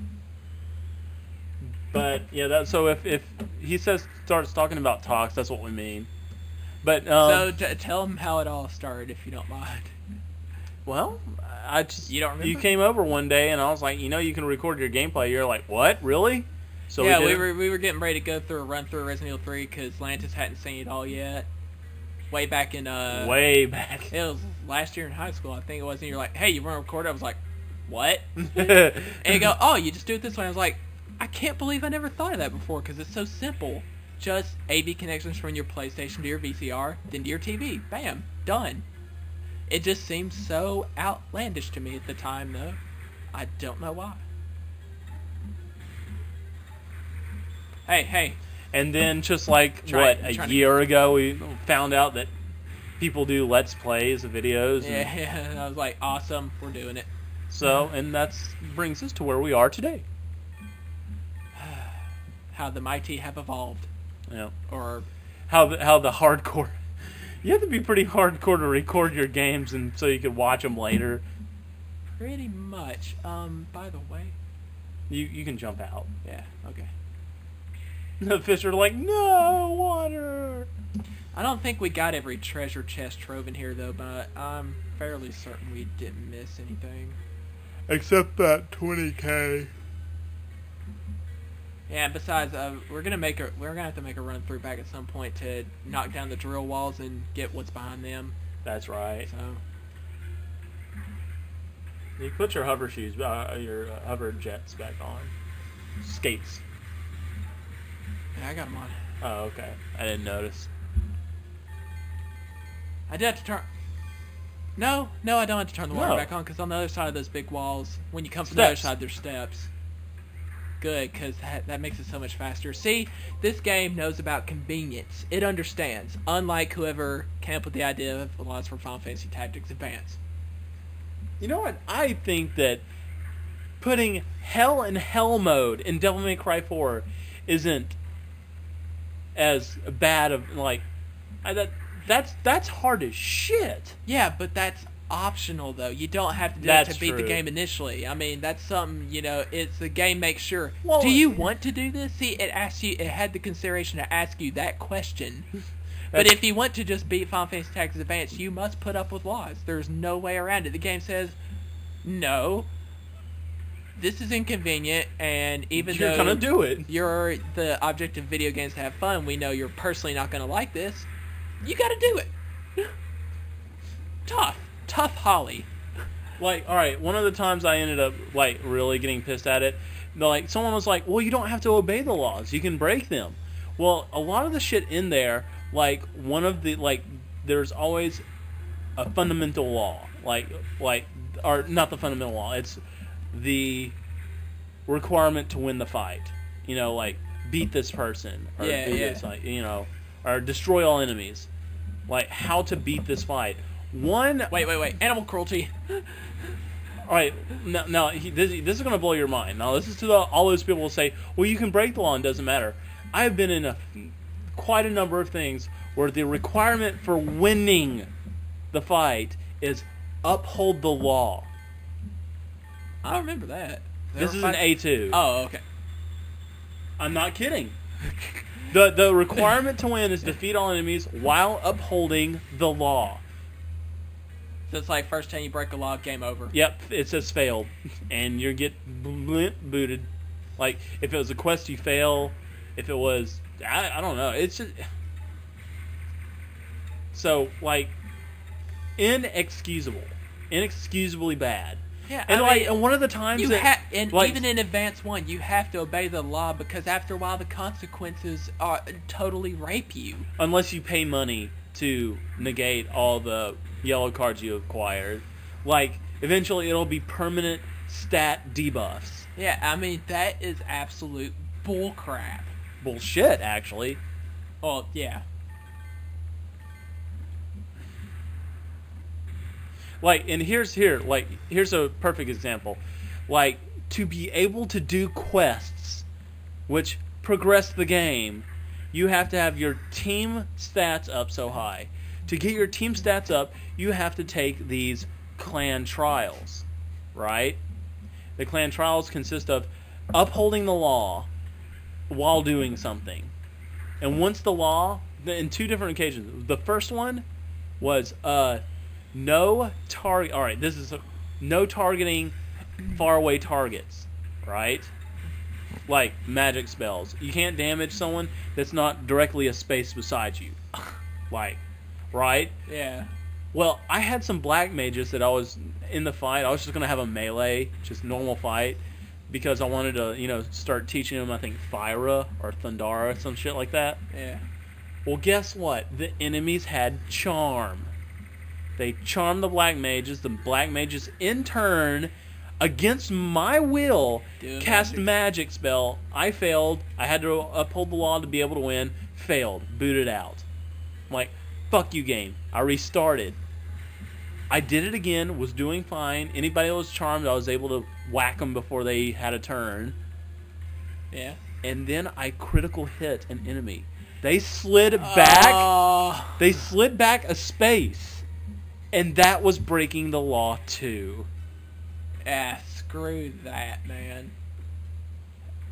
But, yeah, so if he starts talking about Tox, that's what we mean. But so tell him how it all started, if you don't mind. Well, you don't remember? You came over one day, and I was like, you can record your gameplay. You're like, what? Really? So yeah, we were getting ready to go through a run through Resident Evil 3 because Lantis hadn't seen it all yet. Way back. It was last year in high school, I think it was. And you're like, hey, you want to record it? I was like, what? And you go, oh, you just do it this way. I was like, I can't believe I never thought of that before because it's so simple. Just AV connections from your PlayStation to your VCR, then to your TV. Bam. Done. It just seemed so outlandish to me at the time, though. I don't know why. Hey. And then just like, a year ago, we found out that people do Let's Plays of videos. Yeah, I was like, awesome, we're doing it. So, and that brings us to where we are today. How the mighty have evolved. Yeah. Or how the hardcore... You have to be pretty hardcore to record your games and so you can watch them later. Pretty much. By the way... You can jump out. Yeah, okay. The fish are like, no, water! I don't think we got every treasure chest trove in here, though, but I'm fairly certain we didn't miss anything. Except that 20K. Yeah, besides, we're gonna have to make a run through back at some point to knock down the drill walls and get what's behind them. That's right. So you put your hover shoes, your hover jets back on. Skates. Yeah, I got them on. Oh, okay. I didn't notice. I did have to turn. No, I don't have to turn the water back on because on the other side of those big walls, when you come from the other side, there's steps. Good, because that makes it so much faster. See, this game knows about convenience. It understands, unlike whoever came up with the idea of laws for Final Fantasy Tactics Advance. You know what? I think that putting Hell and Hell mode in Devil May Cry 4 isn't as bad of like that's hard as shit. Yeah, but that's optional though. You don't have to do it That's to beat the true. game initially. I mean, that's something, it's the game makes sure. Well, do you want to do this? See, it had the consideration to ask you that question. But if you want to just beat Final Fantasy Tactics Advance, you must put up with laws. There's no way around it. The game says, no, this is inconvenient, and even You're though gonna do it. you're the object of video games to have fun, we know you're personally not going to like this. You got to do it. Tough Holly. Like, all right, one of the times I ended up like really getting pissed at it, like someone was like, "Well, you don't have to obey the laws; you can break them." Well, a lot of the shit in there, like one of the there's always a fundamental law, or not the fundamental law. It's the requirement to win the fight. Like beat this person, or Yeah, do this, or destroy all enemies. Like how to beat this fight. Wait. Animal cruelty. All right, now this is going to blow your mind. Now, this is to all those people who say, well, you can break the law and it doesn't matter. I have been in quite a number of things where the requirement for winning the fight is uphold the law. I don't remember that. This is an A2. Oh, okay. I'm not kidding. The requirement to win is defeat all enemies while upholding the law. So it's like first time you break a law, game over. Yep, it says failed, and you get booted. Like if it was a quest, you fail. If it was, I don't know. It's just so like inexcusably bad. Yeah, and I mean, and one of the times even in Advance 1, you have to obey the law because after a while the consequences are totally rape you. Unless you pay money to negate all the yellow cards you acquired. Like, eventually it'll be permanent stat debuffs. Yeah, I mean, that is absolute bullcrap. Bullshit, actually. Oh, yeah. Like, and here's a perfect example. Like, to be able to do quests which progress the game, you have to have your team stats up so high. To get your team stats up, you have to take these clan trials, right? The clan trials consist of upholding the law while doing something. And once the law, in two different occasions, the first one was no target. All right, this is no targeting faraway targets, right? Like magic spells. You can't damage someone that's not directly a space beside you. Like, right? Yeah. Well, I had some black mages that I was in the fight. I was just gonna have a melee, just normal fight, because I wanted to, start teaching them. I think Thyra or Thundara, some shit like that. Yeah. Well, guess what? The enemies had charm. They charmed the black mages. The black mages, in turn, against my will, cast magic spell. I failed. I had to uphold the law to be able to win. Failed. Booted out. I'm like, fuck you, game. I restarted. I did it again. Was doing fine. Anybody that was charmed, I was able to whack them before they had a turn. Yeah. And then I critical hit an enemy. They slid back. They slid back a space. And that was breaking the law too. Ah, screw that, man.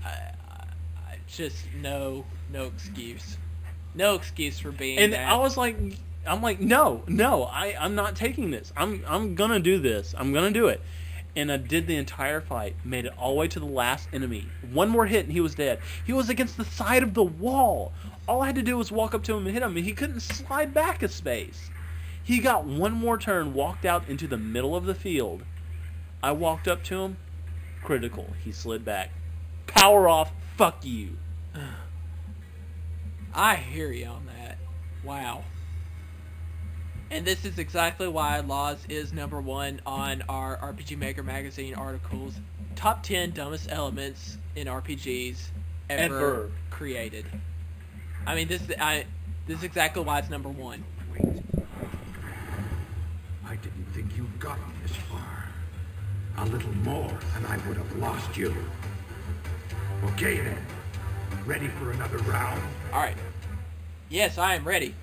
I just no excuse. No excuse for being And that. I was like, no, I'm not taking this. I'm gonna do this. I'm gonna do it. And I did the entire fight, made it all the way to the last enemy. One more hit and he was dead. He was against the side of the wall. All I had to do was walk up to him and hit him, and he couldn't slide back a space. He got one more turn, walked out into the middle of the field. I walked up to him, critical. He slid back. Power off, fuck you. I hear you on that. Wow. And this is exactly why Laws is #1 on our RPG Maker Magazine articles. Top 10 dumbest elements in RPGs ever created. I mean, this is exactly why it's #1. Wait. I didn't think you'd gotten this far. A little more and I would have lost you. Okay then. ready for another round? Alright. Yes, I am ready.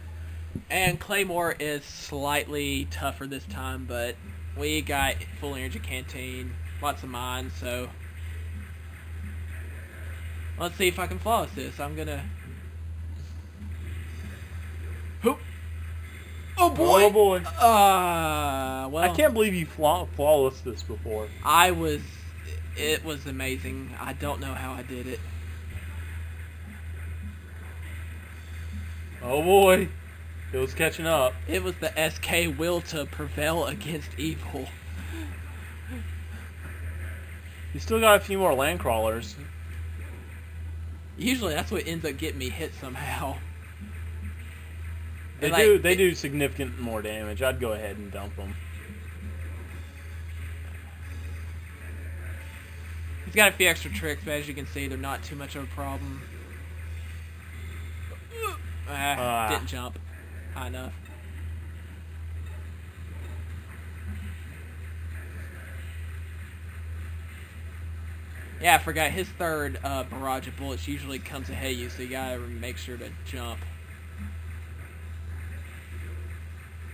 And Claymore is slightly tougher this time, but we got full energy canteen, lots of mines, so let's see if I can flawless this. I'm gonna... Hoop. Oh boy! Oh boy! Well, I can't believe you flawless this before. It was amazing. I don't know how I did it. Oh boy! It was catching up. It was the SK will to prevail against evil. You still got a few more land crawlers. Usually that's what ends up getting me hit somehow. They do significant more damage. I'd go ahead and dump them. He's got a few extra tricks, but as you can see, they're not too much of a problem. Didn't jump high enough. Yeah, I forgot. His third barrage of bullets usually comes ahead of you, so you gotta make sure to jump.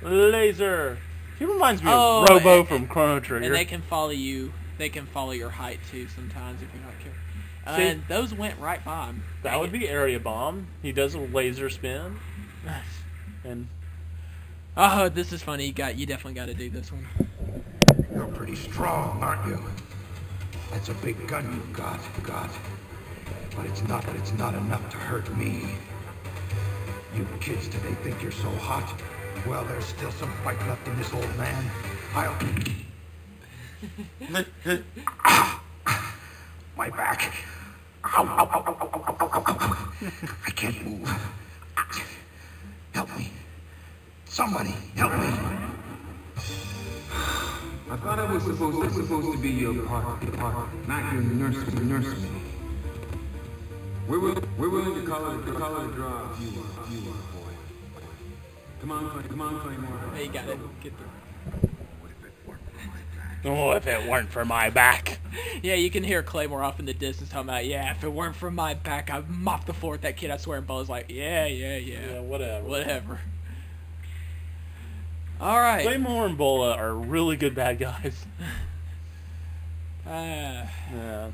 Laser. He reminds me of Robo from Chrono Trigger. And they can follow you. They can follow your height too sometimes if you're not careful. See, and those went right by him. That would be area bomb. He does a laser spin. And oh, this is funny. You definitely got to do this one. You're pretty strong, aren't you? That's a big gun you've got. But it's not enough to hurt me. You kids today think you're so hot? Well, there's still some fight left in this old man. My back. Ow, ow, ow, ow, ow, ow, ow, ow. I can't move. Help me. Somebody, help me. I thought I was supposed to be your partner, not your nurse. We're willing to call it a draw if you are, boy. Come on, Claymore. Hey, you got it. Get through. oh, if it weren't for my back. Yeah, you can hear Claymore off in the distance talking about, yeah, if it weren't for my back, I'd mop the floor with that kid. I swear, and Bo's like, yeah. Yeah, whatever. All right. Claymore and Bola are really good bad guys. Yeah.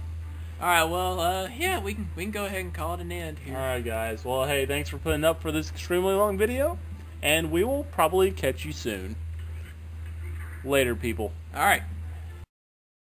All right. Well, yeah, we can go ahead and call it an end here. All right, guys. Well, hey, thanks for putting up for this extremely long video, and we will probably catch you soon. Later, people. All right.